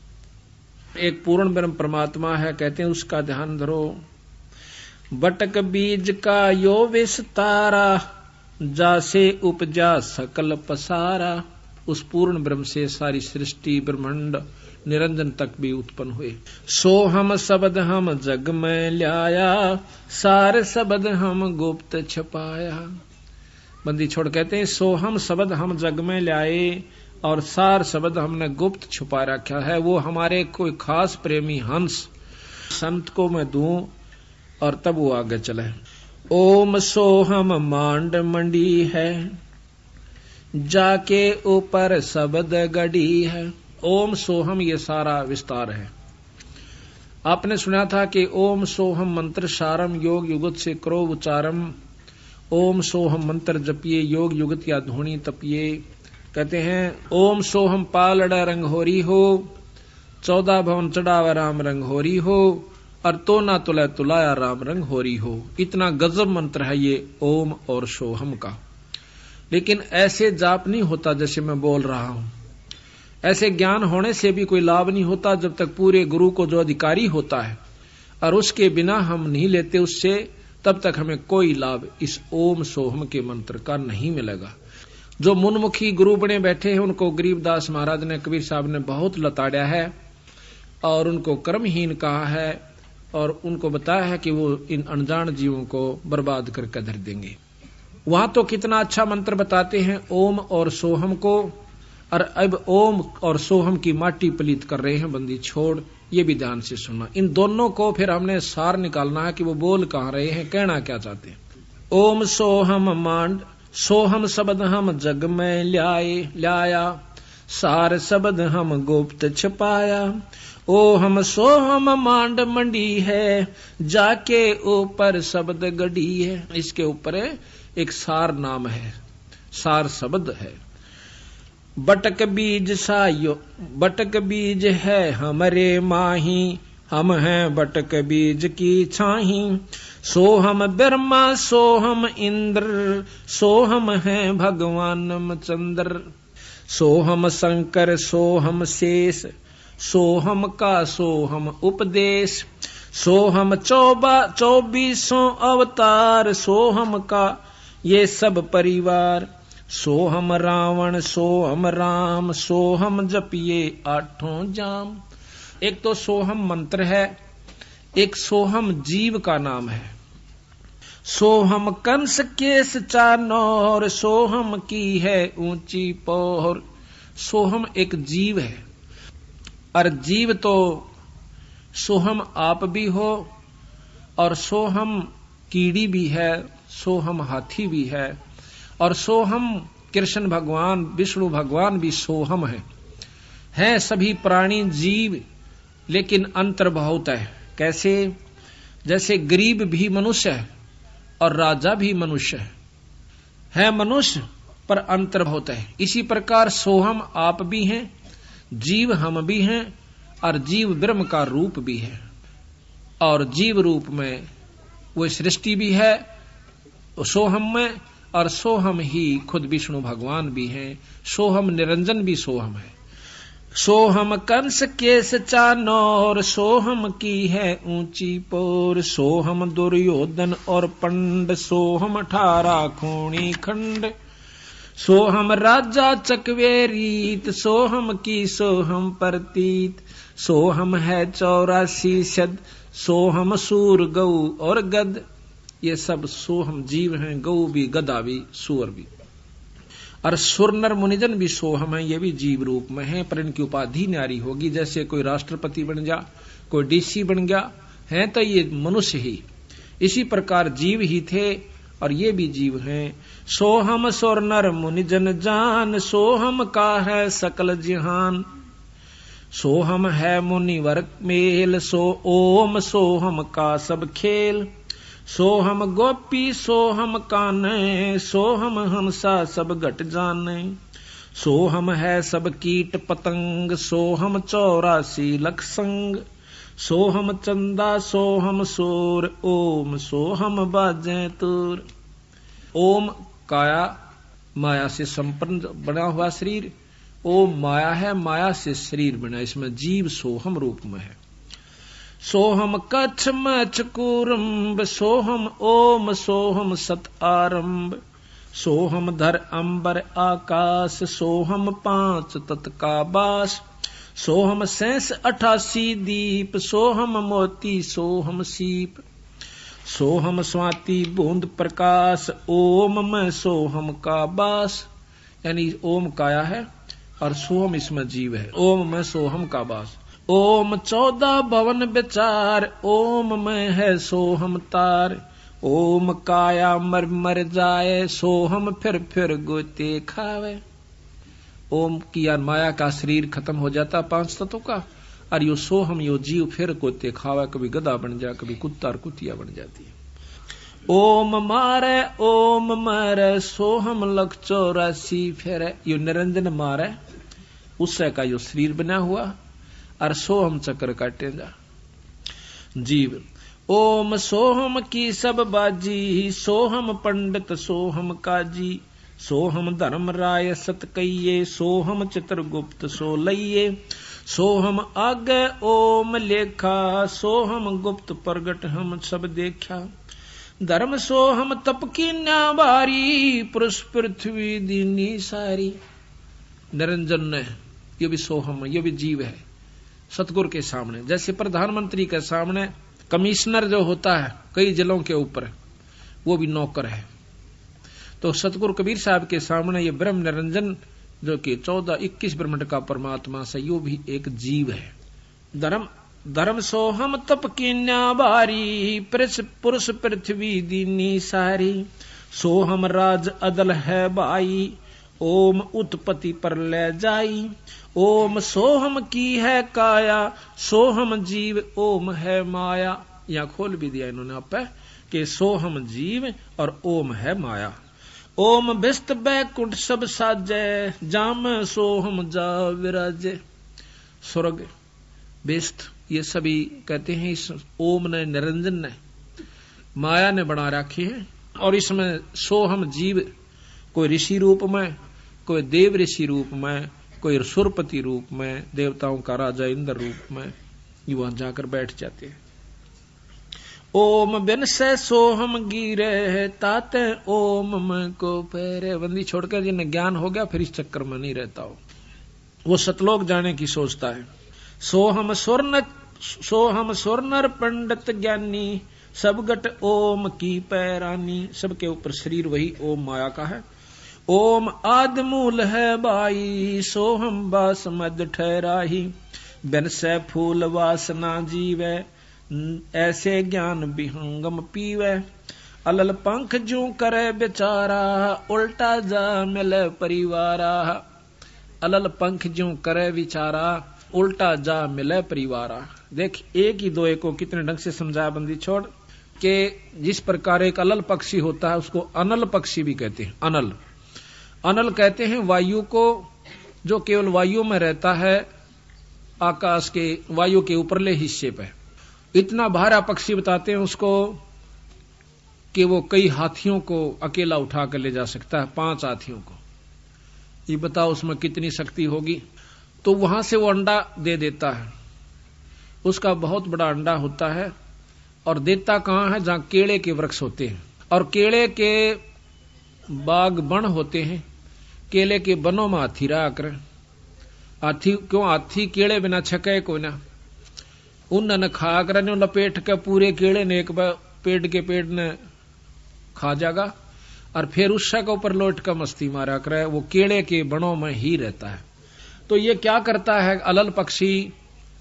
एक पूर्ण ब्रह्म परमात्मा है, कहते हैं उसका ध्यान धरो। बटक बीज का यो विस्तारा, जासे उपजा सकल पसारा। उस पूर्ण ब्रह्म से सारी सृष्टि ब्रह्मांड निरंजन तक भी उत्पन्न हुए। सो हम शब्द हम जग में ल्याया, सार शब्द हम गुप्त छपाया। बंदी छोड़ कहते हैं सो हम शब्द हम जग में ल्याए और सार शब्द हमने गुप्त छुपा रखा है। वो हमारे कोई खास प्रेमी हंस संत को मैं दूं और तब वो आगे चले। ओम सोहम मांड मंडी है, जाके ऊपर शब्द गड़ी है। ओम सोहम ये सारा विस्तार है। आपने सुना था कि ओम सोहम मंत्र सारम योग युगत से करो उच्चारम। ओम सोहम मंत्र जपिए योग युगत या धुनी तपिए। कहते हैं ओम सोहम पालड़ा रंग होरी हो, 14 भवन चढ़ावा राम रंग होरी हो, और तो ना तुला तुलाया राम रंग होरी हो। इतना गजब मंत्र है ये ओम और सोहम का। लेकिन ऐसे जाप नहीं होता जैसे मैं बोल रहा हूं। ऐसे ज्ञान होने से भी कोई लाभ नहीं होता जब तक पूरे गुरु को जो अधिकारी होता है और उसके बिना हम नहीं लेते उससे, तब तक हमें कोई लाभ इस ओम सोहम के मंत्र का नहीं मिलेगा। जो मुनमुखी गुरु बने बैठे हैं उनको गरीबदास महाराज ने, कबीर साहब ने बहुत लताड़िया है और उनको कर्महीन कहा है और उनको बताया है कि वो इन अनजान जीवों को बर्बाद करके धर देंगे। वहां तो कितना अच्छा मंत्र बताते हैं ओम और सोहम को, और अब ओम और सोहम की माटी पलीत कर रहे हैं बंदी छोड़। ये भी ध्यान से सुनना। इन दोनों को फिर हमने सार निकालना है कि वो बोल कहां रहे हैं, कहना क्या चाहते हैं। ओम सोहम मांड, सोहम शब्द हम जग में ल्याया, सार शब्द हम गुप्त छपाया। ओ हम सोहम मांड मंडी है, जाके ऊपर शब्द गड़ी है। इसके ऊपर एक सार नाम है, सार शब्द है। बटक बीज सायो, बटक बीज है हमरे माही, हम हैं बटक बीज की छाही। सोहम ब्रह्मा सोहम इंद्र, सोहम है भगवान चंद्र। सोहम शंकर सोहम शेष, सोहम का सोहम उपदेश। सोहम 24 अवतार, सोहम का ये सब परिवार। सोहम रावण सोहम राम, सोहम जपिए 8 जाम। एक तो सोहम मंत्र है, एक सोहम जीव का नाम है। सोहम कंस केस चानोर, सोहम की है ऊंची पोर। सोहम एक जीव है और जीव तो सोहम आप भी हो और सोहम कीड़ी भी है, सोहम हाथी भी है और सोहम कृष्ण भगवान विष्णु भगवान भी सोहम है सभी प्राणी जीव, लेकिन अंतर बहुत है। कैसे? जैसे गरीब भी मनुष्य है और राजा भी मनुष्य है मनुष्य, पर अंतर बहुत है। इसी प्रकार सोहम आप भी हैं, जीव हम भी हैं और जीव ब्रह्म का रूप भी है और जीव रूप में वो सृष्टि भी है सोहम में, और सोहम ही खुद विष्णु भगवान भी हैं। सोहम निरंजन भी सोहम है। सोहम कंस केस चानोर, सोहम की है ऊंची पोर। सोहम दुर्योधन और पंड, सोहम 18 खूनी खंड। सोहम राजा चकवेरीत, सोहम की सोहम प्रतीत। सोहम है 84 शद, सोहम सूर गऊ और गद। ये सब सोहम जीव हैं, गऊ भी गदा भी सूअर भी। और सुर नर मुनिजन भी सोहम है, ये भी जीव रूप में है, पर इनकी उपाधि न्यारी होगी। जैसे कोई राष्ट्रपति बन गया, कोई डीसी बन गया है, तो ये मनुष्य ही। इसी प्रकार जीव ही थे और ये भी जीव हैं। सोहम सुर नर मुनिजन जान, सोहम का है सकल जिहान। सोहम है मुनिवर मेल, सो ओम सोहम का सब खेल। सोहम गोपी सोहम काने, सोहम हंसा सब घट जाने। सोहम है सब कीट पतंग, सोहम 84 लख संग। सोहम चंदा सोहम सूर, ओम सोहम बाजे तूर। ओम काया माया से संपन्न बना हुआ शरीर, ओम माया है, माया से शरीर बना, इसमें जीव सोहम रूप में है। सोहम कच्छ मच्छ कूरम्ब, सोहम ओम सोहम सत आरंभ। सोहम धर अंबर आकाश, सोहम पांच तत् का बास, सोहम सैंस 88 दीप, सोहम मोती सोहम सीप, सोहम स्वाति बूंद प्रकाश, ओम में सोहम का बास। यानी ओम काया है और सोहम इसमें जीव है। ओम में सोहम का बास। ओम 14 भवन विचार, ओम में है सोहम तार, ओम काया मर मर जाए, सोहम फिर गोते खावे। ओम की यार माया का शरीर खत्म हो जाता 5 तत्वों का, और यो सोहम यो जीव फिर गोते खावे, कभी गधा बन जाए, कभी कुत्ता और कुतिया बन जाती है। ओम मारे सोहम लख 84 फिर, यो निरंजन मारे उससे का यो शरीर बना हुआ, और सोहम चक्र काटे जा जीव। ओम सोहम की सब बाजी, सोहम पंडित सोहम काजी, सोहम धर्म राय सत कहिए, सोहम चित्रगुप्त सो लइये, सोहम आगे ओम लेखा, सोहम गुप्त प्रगट हम सब देखा, धर्म सोहम तप की न्याबारी, पुरुष पृथ्वी दीनी सारी। निरंजन ने ये भी सोहम, ये भी जीव है सतगुरु के सामने। जैसे प्रधानमंत्री के सामने कमिश्नर जो होता है कई जिलों के ऊपर, वो भी नौकर है, तो सतगुरु कबीर साहब के सामने ये ब्रह्म निरंजन जो कि 14-21 ब्रह्मांड का परमात्मा से, यो भी एक जीव है। धर्म सोहम तप की न्याबारी, पुरुष पृथ्वी दीनी सारी, सोहम राज अदल है बाई, ओम उत्पत्ति पर ले जाई, ओम सोहम की है काया, सोहम जीव ओम है माया। यहां खोल भी दिया इन्होंने आप पे कि सोहम जीव और ओम है माया। ओम बिस्त बैकुंठ सब साजे, जाम सोहम जा विराजे। स्वर्ग बिस्त ये सभी कहते हैं इस ओम ने निरंजन ने माया ने बना रखी है, और इसमें सोहम जीव कोई ऋषि रूप में, कोई देव ऋषि रूप में, कोई सुरपति रूप में, देवताओं का राजा इंद्र रूप में, ये वहां जाकर बैठ जाते हैं। ओम बिन से सोहम गिरे, ताते ओम में को पैरे। बंदी छोड़कर जिन्हें ज्ञान हो गया फिर इस चक्कर में नहीं रहता हो, वो सतलोक जाने की सोचता है। सोहम स्वर्णर पंडित ज्ञानी, सब गट ओम की पैरानी। सबके ऊपर शरीर वही ओम माया का है। ओम आदमूल है बाई, सोहम बास मद ठहराही, बिन से फूल वासना जीवे, ऐसे ज्ञान विहंगम पीवे, अलल पंख जू करे बेचारा, उल्टा जा मिले परिवारा। अलल पंख जू करे विचारा, उल्टा जा मिले परिवारा। देख एक ही दो को कितने ढंग से समझाया बंदी छोड़ के। जिस प्रकार एक अलल पक्षी होता है उसको अनल पक्षी भी कहते हैं। अनल कहते हैं वायु को, जो केवल वायु में रहता है, आकाश के वायु के ऊपरले हिस्से पे। इतना भारा पक्षी बताते हैं उसको कि वो कई हाथियों को अकेला उठा कर ले जा सकता है, 5 हाथियों को। ये बताओ उसमें कितनी शक्ति होगी। तो वहां से वो अंडा दे देता है, उसका बहुत बड़ा अंडा होता है, और देता कहां है, जहां केले के वृक्ष होते हैं और केले के बाग बन होते हैं। केले के बनों में हाथी रहा कर। हाथी क्यों? हाथी केले बिना छके को ना, उन खा कर लपेट के पूरे केले ने एक पेड़ के पेड़ ने खा जाएगा, और फिर उस के ऊपर लौट कर मस्ती मारा करे। वो केले के बनों में ही रहता है। तो ये क्या करता है, अलल पक्षी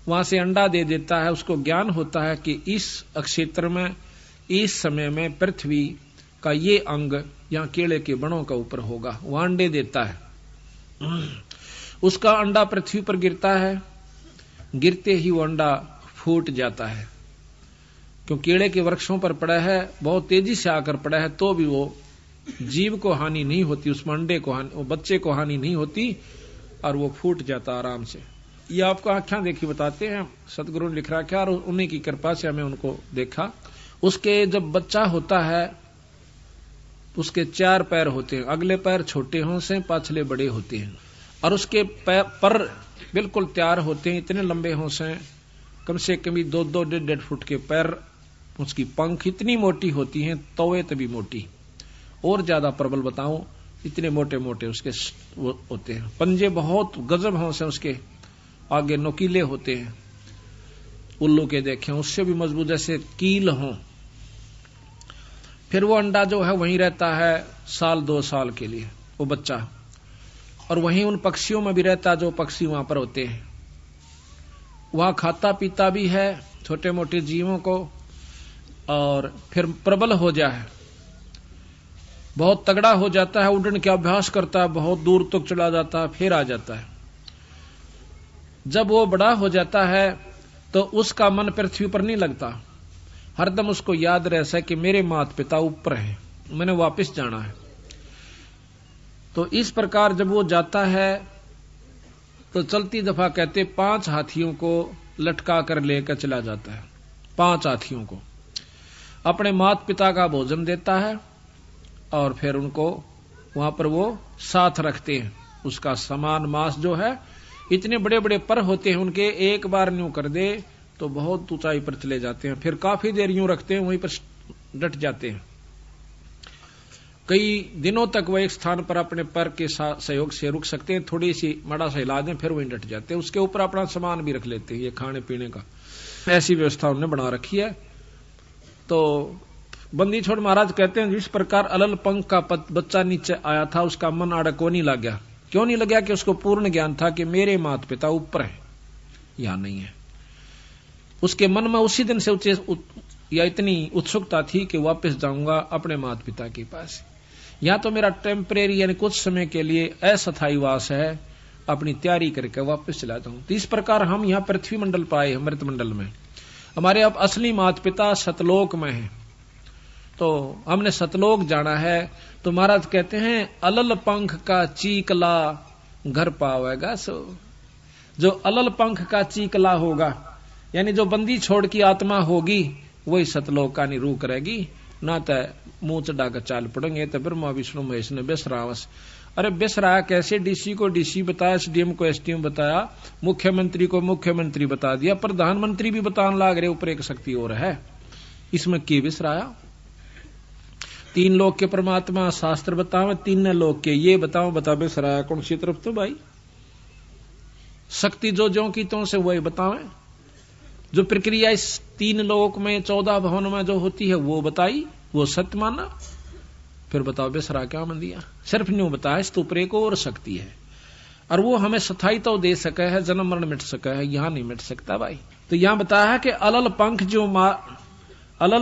वहां से अंडा दे देता है। उसको ज्ञान होता है कि इस क्षेत्र में, इस समय में पृथ्वी का ये अंग यहाँ केले के बनों का ऊपर होगा। वो अंडे देता है, उसका अंडा पृथ्वी पर गिरता है। गिरते ही वो अंडा फूट जाता है, क्योंकि केले के वृक्षों पर पड़ा है, बहुत तेजी से आकर पड़ा है, तो भी वो जीव को हानि नहीं होती, उसमें अंडे को हानि, वो बच्चे को हानि नहीं होती, और वो फूट जाता आराम से। ये आपको आख्या देखी बताते हैं, सतगुरु ने लिख रखा, और उन्हीं की कृपा से हमें उनको देखा। उसके जब बच्चा होता है, उसके 4 पैर होते हैं, अगले पैर छोटे हों से, पाछले बड़े होते हैं, और उसके पर बिल्कुल तैयार होते हैं, इतने लंबे हों से, कम से कम 2-2, 1.5 फुट के पैर। उसकी पंख इतनी मोटी होती हैं, तवे तभी मोटी, और ज्यादा प्रबल बताऊं, इतने मोटे मोटे उसके वो होते हैं, पंजे बहुत गजब हों से उसके, आगे नोकीले होते हैं, उल्लू के देखे उससे भी मजबूत, जैसे कील हों। फिर वो अंडा जो है वहीं रहता है 1-2 साल के लिए, वो बच्चा, और वहीं उन पक्षियों में भी रहता जो पक्षी वहां पर होते हैं। वहां खाता पीता भी है छोटे मोटे जीवों को, और फिर प्रबल हो जाए, बहुत तगड़ा हो जाता है, उड़ने का अभ्यास करता है, बहुत दूर तक चला जाता है, फिर आ जाता है। जब वो बड़ा हो जाता है तो उसका मन पृथ्वी पर नहीं लगता, हरदम उसको याद रहता है कि मेरे माता पिता ऊपर हैं, मैंने वापस जाना है। तो इस प्रकार जब वो जाता है तो चलती दफा कहते 5 हाथियों को लटका कर लेकर चला जाता है, 5 हाथियों को अपने माता पिता का भोजन देता है, और फिर उनको वहां पर वो साथ रखते हैं। उसका समान मांस जो है, इतने बड़े बड़े पर होते हैं उनके, एक बार न्यू कर दे तो बहुत ऊंचाई पर चले जाते हैं, फिर काफी देर यूं रखते हैं, वहीं पर डट जाते हैं। कई दिनों तक वो एक स्थान पर अपने पर के सहयोग से रुक सकते हैं, थोड़ी सी मड़ा सा हिला दें फिर वहीं डट जाते हैं, उसके ऊपर अपना सामान भी रख लेते हैं, ये खाने पीने का, ऐसी व्यवस्था उन्होंने बना रखी है। तो बंदी छोड़ महाराज कहते हैं जिस प्रकार अलल पंख का बच्चा नीचे आया था, उसका मन आड़ा को नहीं लग गया। क्यों नहीं लग गया? कि उसको पूर्ण ज्ञान था कि मेरे माता पिता ऊपर है, यहां नहीं है। उसके मन में उसी दिन से या इतनी उत्सुकता थी कि वापस जाऊंगा अपने माता पिता के पास, यहां तो मेरा टेम्परेरी यानी कुछ समय के लिए अस्थायी वास है, अपनी तैयारी करके वापस चला जाऊं। तो इस प्रकार हम यहां पृथ्वी मंडल पर आए, अमृत मंडल में। हमारे अब असली माता पिता सतलोक में है, तो हमने सतलोक जाना है। तो महाराज कहते हैं अलल पंख का चीकला घर पावेगा सो। जो अलल पंख का चीकला होगा, यानी जो बंदी छोड़ की आत्मा होगी, वही सतलोक का निरूह करेगी। ना तो मुंह चढ़ा कर चाल पड़ेंगे, तो ब्रह्मा विष्णु महेश ने बेसरावस। अरे बेसराया कैसे? डीसी को डीसी बताया, एसडीएम को एसडीएम बताया, मुख्यमंत्री को मुख्यमंत्री बता दिया, प्रधानमंत्री भी बताने लाग रहे ऊपर एक शक्ति और है। इसमें की बेसराया? 3 लोक के परमात्मा शास्त्र बताओ, 3 लोक के ये बताओ, बता बेसराया कौन सी तरफ? तो भाई शक्ति जो की तो से वही बतावे। जो प्रक्रिया इस 3 लोक में 14 भवन में जो होती है वो बताई, वो सत्य माना। फिर बताओ बेसरा क्या मन दिया? सिर्फ न्यू बताया इस ऊपर एक और शक्ति है, और वो हमें स्थायी तो दे सके है, जन्म मरण मिट सके है, यहां नहीं मिट सकता भाई। तो यहां बताया है कि अलल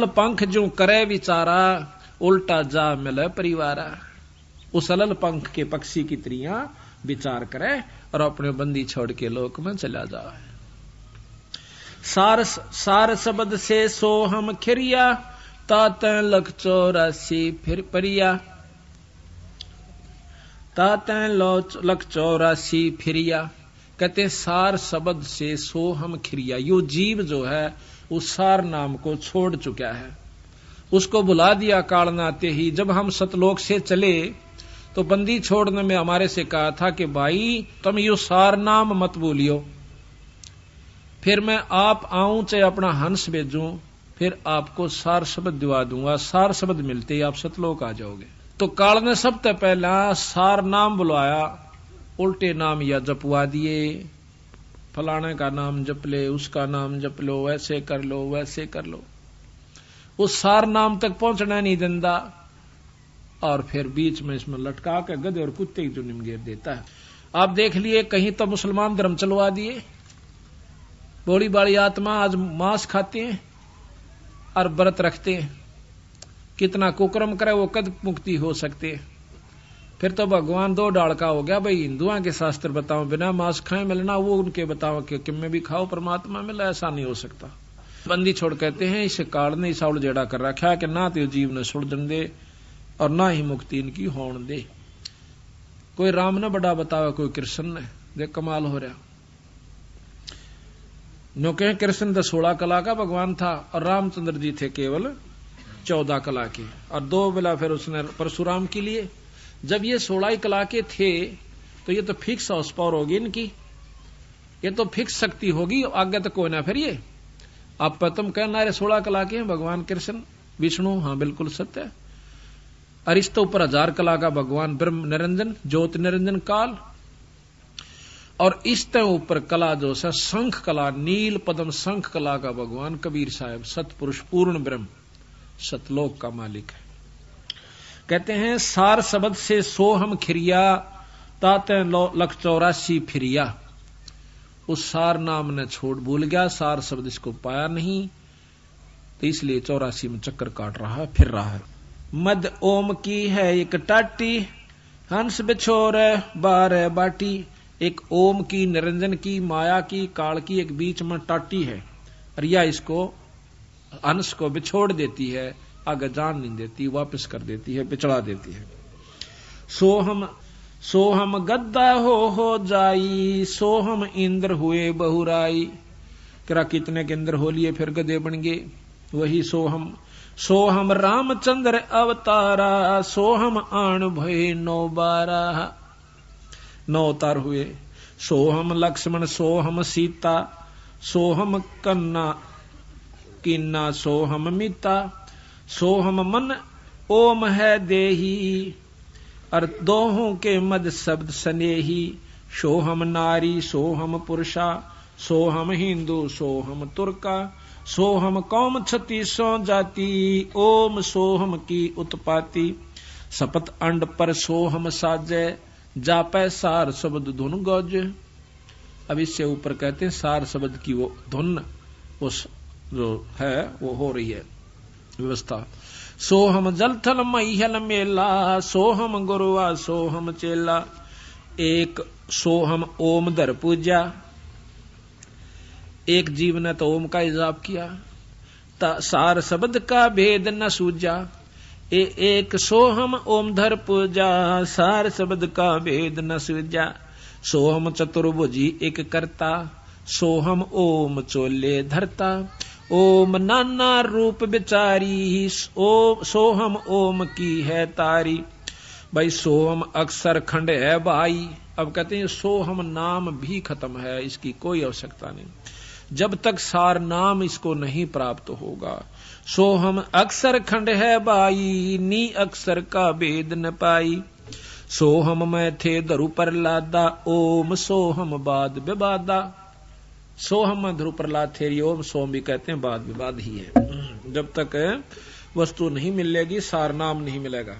पंख जो करे विचारा, उल्टा जा मिले परिवारा। उस अलल पंख के पक्षी की त्रियां विचार करे और अपने बंदी छोड़ के लोक में चला जाए। सार शब्द से सो हम खिरिया, तातें लख 84 फिर परिया। तातें लख 84 फिरिया। कहते सार शब्द से सो हम खिरिया। यो जीव जो है उस सार नाम को छोड़ चुका है, उसको भुला दिया काल नाते ही। जब हम सतलोक से चले तो बंदी छोड़ने में हमारे से कहा था कि भाई तुम यो सार नाम मत भूलियो, फिर मैं आप आऊं चाहे अपना हंस भेजूं, फिर आपको सार शब्द दिवा दूंगा। सार शब्द मिलते ही आप सतलोक आ जाओगे। तो काल ने सबसे पहला सार नाम बुलवाया, उल्टे नाम या जपवा दिए। फलाने का नाम जप ले, उसका नाम जप लो, वैसे कर लो, वैसे कर लो। उस सार नाम तक पहुंचना नहीं देता, और फिर बीच में इसमें लटका के गधे और कुत्ते की जुनिम घेर देता है। आप देख लिए कहीं तो मुसलमान धर्म चलवा दिए, बड़ी बड़ी आत्मा आज मांस खाते हैं और व्रत रखते हैं, कितना कुकर्म करे वो कद मुक्ति हो सकते। फिर तो भगवान 2 डाल का हो गया भाई। हिंदुओं के शास्त्र बताओ बिना मांस खाए मिलना, वो उनके बताओ कि किम में भी खाओ परमात्मा मिला, ऐसा नहीं हो सकता। बंदी छोड़ कहते हैं इस काल ने इस उड़ जेड़ा कर रखा है कि ना तो जीव ने सुलझन दे और ना ही मुक्ति इनकी होने दे। कोई राम ने बड़ा बतावा, कोई कृष्ण ने, देख कमाल हो रहा। नो कहे कृष्ण तो 16 कला का भगवान था और रामचंद्र जी थे केवल 14 कला के, और 2 बेला फिर उसने परशुराम के लिए। जब ये 16 कला के थे तो ये तो फिक्स हाउस पावर होगी इनकी, ये तो फिक्स शक्ति होगी, आगे तो कोई ना। फिर ये आप तुम कहना 16 कला के हैं भगवान कृष्ण विष्णु, हाँ बिल्कुल सत्य है। अरिस्तो पर 1000 कला का भगवान ब्रह्म निरंजन ज्योति निरंजन काल, और इसते ऊपर कला जो है शंख कला, नील पद्म शंख कला का भगवान कबीर साहब सतपुरुष पूर्ण ब्रह्म सतलोक का मालिक है। कहते हैं सार शब्द से सोहम खिरिया ताते 184 फिरिया। उस सार नाम ने छोड़ भूल गया, सार शब्द इसको पाया नहीं, तो इसलिए 84 में चक्कर काट रहा है, फिर रहा है। मद ओम की है एक टाटी, हंस बिछोर 12 बाटी। एक ओम की, निरंजन की, माया की, काल की एक बीच में टाटी है, और यह इसको हंस को बिछोड़ देती है, आगे जान नहीं देती, वापस कर देती है, बिछड़ा देती है। सोहम गद्दा हो जाई, सोहम इंद्र हुए बहुराई। करा कितने के इंद्र हो लिए फिर गधे बन गए, वही सोहम। सोहम रामचंद्र अवतारा, सोहम आण भय 912, 9 अवतार हुए। सोहम लक्ष्मण, सोहम सीता, सोहम कन्ना किन्ना, सोहम मिता। सोहम मन ओम है देही, और दोहों के मद शब्द स्नेही। सोहम नारी, सोहम पुरुषा, सोहम हिंदू, सोहम तुर्का। सोहम कौम 36 जाति, ओम सोहम की उत्पाती। सपत अंड पर सोहम साजे, जापै सार शब्द धुन गौज। अब इससे ऊपर कहते हैं सार शब्द की वो धुन, उस जो है वो हो रही है व्यवस्था। सोहम जल थल महियल मेला, सोहम गुरुआ सोहम चेला। एक सोहम ओम धर पूजा, एक जीव ने तो ओम का इजाप किया, सार शब्द का भेद न सूझा। एक सोहम ओम धर पूजा, सार शब्द का भेद न सूझा। सोहम चतुर्भुजी एक करता, सोहम ओम चोले धरता। ओम नाना रूप बिचारी, सोहम ओम की है तारी। भाई सोहम अक्षर खंड है भाई। अब कहते हैं सोहम नाम भी खत्म है, इसकी कोई आवश्यकता नहीं जब तक सार नाम इसको नहीं प्राप्त होगा। सोहम अक्षर खंड है भाई, नी अक्षर का भेद न पाई। सोहम में थे धरु पर लादा, ओम सोहम बाद विवादा। सोहम ध्रुव प्रहलाद थे, ओम सोम भी कहते हैं, बाद विवाद ही है। जब तक वस्तु नहीं मिलेगी सार नाम नहीं मिलेगा।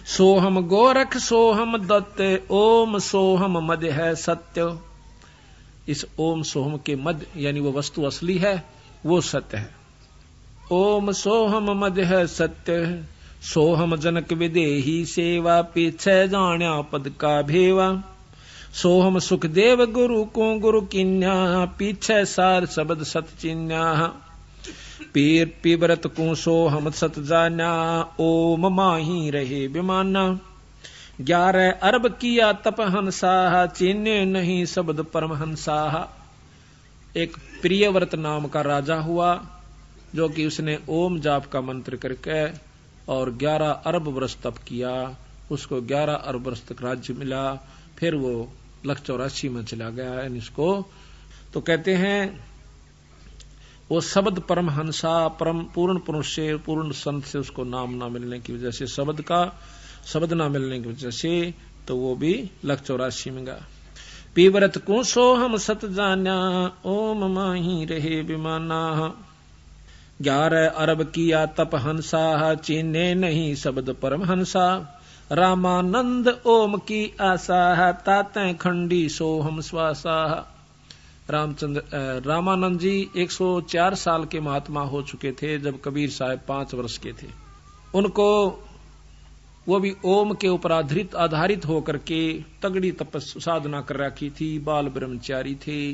सोहम गोरख सोहम दत्त, ओम सोहम मध्य है सत्य। इस ओम सोहम के मध्य यानी वो वस्तु असली है, वो सत्य है। ओम सोहम मध्य है सत्य, सोहम जनक विदेही सेवा। पीछे जाण्या पद का भेवा। सोहम सुखदेव गुरु को गुरु किन्या, पीछे सार शब्द सत चिन्या। पीर पीबरत को सोहम सत जाना, ओम माही रहे विमाना। 11 अरब किया तप हंसा, चिन्ह नहीं शब्द परमहंसा। एक प्रियव्रत नाम का राजा हुआ, जो कि उसने ओम जाप का मंत्र करके और 11 अरब वर्ष तप किया, उसको 11 अरब वर्ष तक राज्य मिला। फिर वो 184 में चला गया। इसको तो कहते हैं वो शब्द परमहंसा, परम पूर्ण पुरुष से, पूर्ण संत से उसको नाम ना मिलने की वजह से, शब्द ना मिलने की वजह से, तो वो भी 184 में गया। पीवरत को सोहम सत जाना, ओम माही रहे विमाना। 11 अरब किया तप हंसा, चीने नहीं शब्द परमहंसा। रामानंद ओम की आशा, ताते खंडी सोहम स्वासा। रामानंद जी 104 साल के महात्मा हो चुके थे जब कबीर साहब 5 वर्ष के थे। उनको वो भी ओम के ऊपर आधारित होकर के तगड़ी तपस्या साधना कर रखी थी। बाल ब्रह्मचारी थे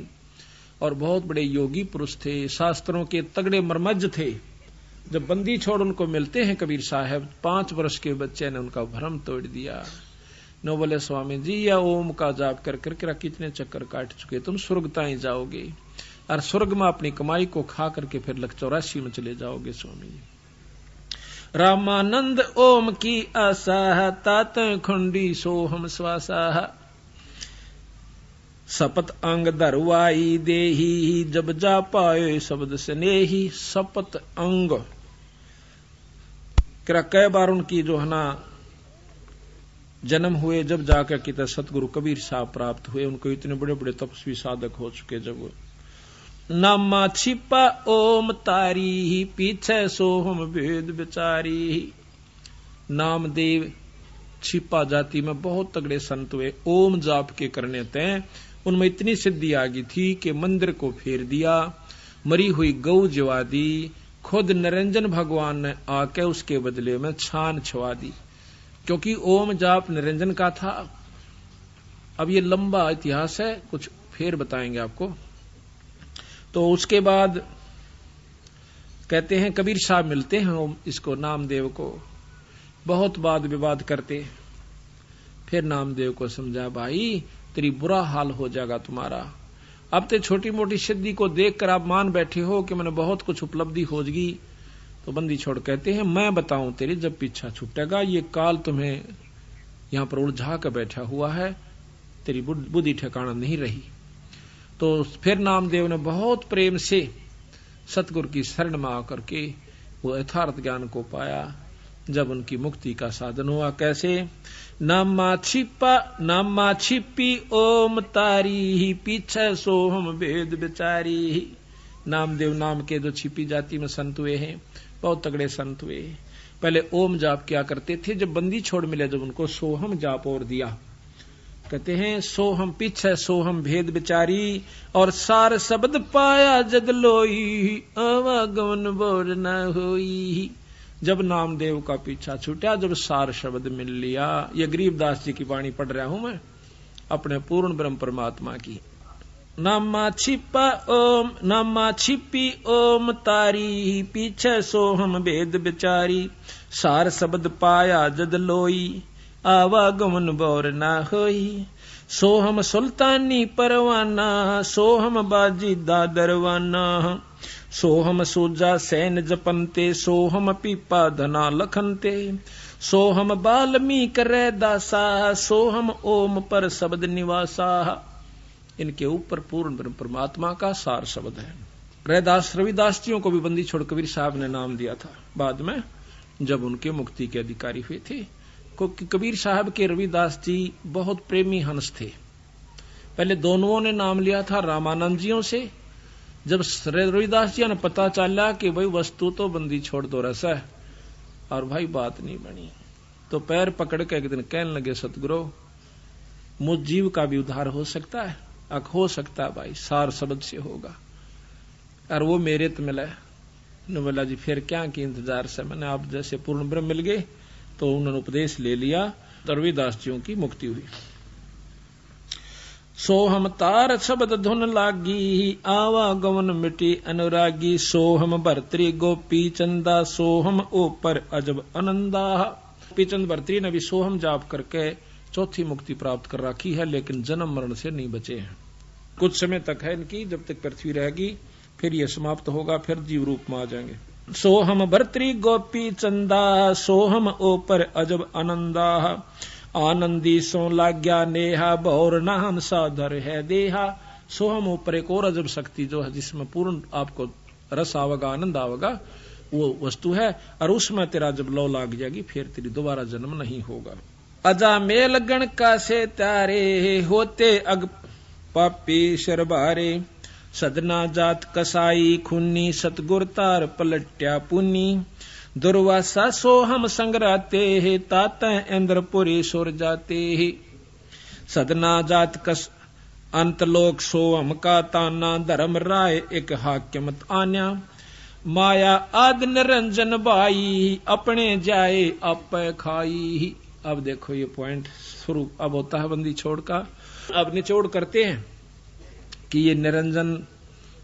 और बहुत बड़े योगी पुरुष थे, शास्त्रों के तगड़े मर्मज्ञ थे। जब बंदी छोड़ उनको मिलते हैं कबीर साहब, 5 वर्ष के बच्चे ने उनका भ्रम तोड़ दिया। नो बोले स्वामी जी, या ओम का जाप कर करके कितने चक्कर काट चुके, तुम स्वर्ग ताई जाओगे और स्वर्ग में अपनी कमाई को खा करके फिर 184 में चले जाओगे स्वामी जी। रामानंद ओम की आशा, तात खंडी सोहम स्वासा। सपत अंग धरवाई देही, जब जा पाए शब्द स्नेही। सपत अंग कई बार उनकी जो है ना जन्म हुए, जब जाकर कि सतगुरु कबीर साहब प्राप्त हुए। उनको इतने बड़े बड़े तपस्वी साधक हो चुके। जब नामा छिपा ओम तारी, पीछे सोहम भेद बिचारी। नामदेव छिपा जाति में बहुत तगड़े संत हुए, ओम जाप के करने तय उनमें इतनी सिद्धि आ गई थी कि मंदिर को फेर दिया, मरी हुई गौ जवा दी, खुद निरंजन भगवान ने आके उसके बदले में छान छुआ दी, क्योंकि ओम जाप निरंजन का था। अब ये लंबा इतिहास है, कुछ फिर बताएंगे आपको। तो उसके बाद कहते हैं कबीर साहब मिलते हैं इसको नामदेव को, बहुत वाद विवाद करते। फिर नामदेव को समझा, भाई तेरी बुरा हाल हो जाएगा तुम्हारा। अब तो छोटी मोटी सिद्धि को देखकर आप मान बैठे हो कि मैंने बहुत कुछ उपलब्धि हो गई। तो बंदी छोड़ कहते हैं, मैं बताऊं तेरी जब पीछा छूटेगा, ये काल तुम्हें यहां पर उलझा कर बैठा हुआ है, तेरी बुद्धि ठिकाना नहीं रही। तो फिर नामदेव ने बहुत प्रेम से सतगुरु की शरण में आकर के वो यथार्थ ज्ञान को पाया, जब उनकी मुक्ति का साधन हुआ। कैसे? नामा छिपी ओम तारी, पीछे सोहम भेद बिचारी। नामदेव नाम के जो छिपी जाति में संत हुए हैं, बहुत तगड़े संत हुए। पहले ओम जाप क्या करते थे, जब बंदी छोड़ मिले जब उनको सोहम जाप और दिया। कहते हैं सोहम पीछे सोहम भेद बिचारी, और सार शब्द पाया जद लोई, आवागमन बोर न होई। जब नामदेव का पीछा छूटा, जब सार शब्द मिल लिया। ये गरीबदास जी की वाणी पढ़ रहा हूं मैं, अपने पूर्ण ब्रह्म परमात्मा की। नामा छिपी ओम तारी, पीछे सोहम भेद बिचारी। सार शब्द पाया जद लोई, आवागमन बोर ना होई। सोहम सुल्तानी परवाना, सोहम बाजी दादरवाना। सोहम सोजा सैन जपनते, सोहम पीपा धना लखनते। सोहम बाल्मीक रैदासा, सोहम ओम पर शब्द निवासा। इनके ऊपर पूर्ण ब्रह्म परमात्मा का सार शब्द है। रैदास रविदास जियों को भी बंदी छोड़ कबीर साहब ने नाम दिया था बाद में, जब उनके मुक्ति के अधिकारी हुए थे। क्योंकि कबीर साहब के रविदास जी बहुत प्रेमी हंस थे। पहले दोनों ने नाम लिया था रामानंद जियों से। जब रविदास जी ने पता चला कि भाई वस्तु तो बंदी छोड़ दो रस है, और भाई बात नहीं बनी, तो पैर पकड़ के एक दिन कहने लगे, सतगुरु मुझ जीव का भी उद्धार हो सकता है? हो सकता है भाई, सार शब्द से होगा। और वो मेरे तो मिला है। बोला जी फिर क्या की इंतजार से, मैंने आप जैसे पूर्ण ब्रह्म मिल गए। तो उन्होंने उपदेश ले लिया, तो रविदास जियों की मुक्ति हुई। सोहम तार शब्द धुन लागी, आवागमन मिटी अनुरागी। सोहम भर्तरी गोपी चंदा, सोहम ऊपर अजब आनंदा। गोपीचंद भर्तरी ने भी सोहम जाप करके चौथी मुक्ति प्राप्त कर रखी है, लेकिन जन्म मरण से नहीं बचे हैं। कुछ समय तक है इनकी, जब तक पृथ्वी रहेगी फिर ये समाप्त होगा, फिर जीव रूप में आ जाएंगे। सोहम भर्तरी गोपी चंदा, सोहम ऊपर अजब आनंदा। आनंदी सो लाग्या नेहा, बौर नाम साधर है देहा। सोहम ऊपर एक और अजब शक्ति जो है, जिसमें पूर्ण आपको रस आवेगा, आनंद आवेगा, वो वस्तु है। और उसमें तेरा जब लौ लाग जाएगी, फिर तेरी दोबारा जन्म नहीं होगा। अजा मेल गण का से तारे, होते अग पापी शरबारे। सदना जात कसाई खुन्नी, सतगुर तार पलट्या पुन्नी। दुर्वासा सोहम संगराते, ताता इंद्रपुरी सुर जाते। सदना जात कस अंतलोक सोहम का ताना, धर्म राय एक हाक्यमत आन्या। माया आद निरंजन बाई, अपने जाए आप खाई। अब देखो ये पॉइंट शुरू अब होता है बंदी छोड़ का। अब निचोड़ करते हैं कि ये निरंजन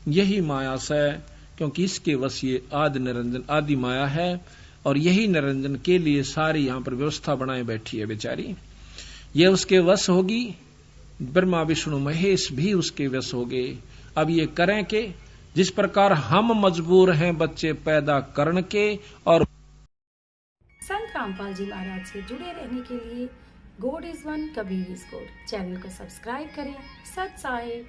यही माया से, क्योंकि इसके वश ये आदि निरंजन आदि माया है, और यही निरंजन के लिए सारी यहां पर व्यवस्था बनाए बैठी है बेचारी। ये उसके वश होगी, ब्रह्मा विष्णु महेश भी उसके वश हो गए। अब ये करें के जिस प्रकार हम मजबूर हैं बच्चे पैदा करने के। और संत रामपाल जी महाराज से जुड़े रहने के लिए God is one, Kabir is God channel को सब्सक्राइब करें। सत साहिब।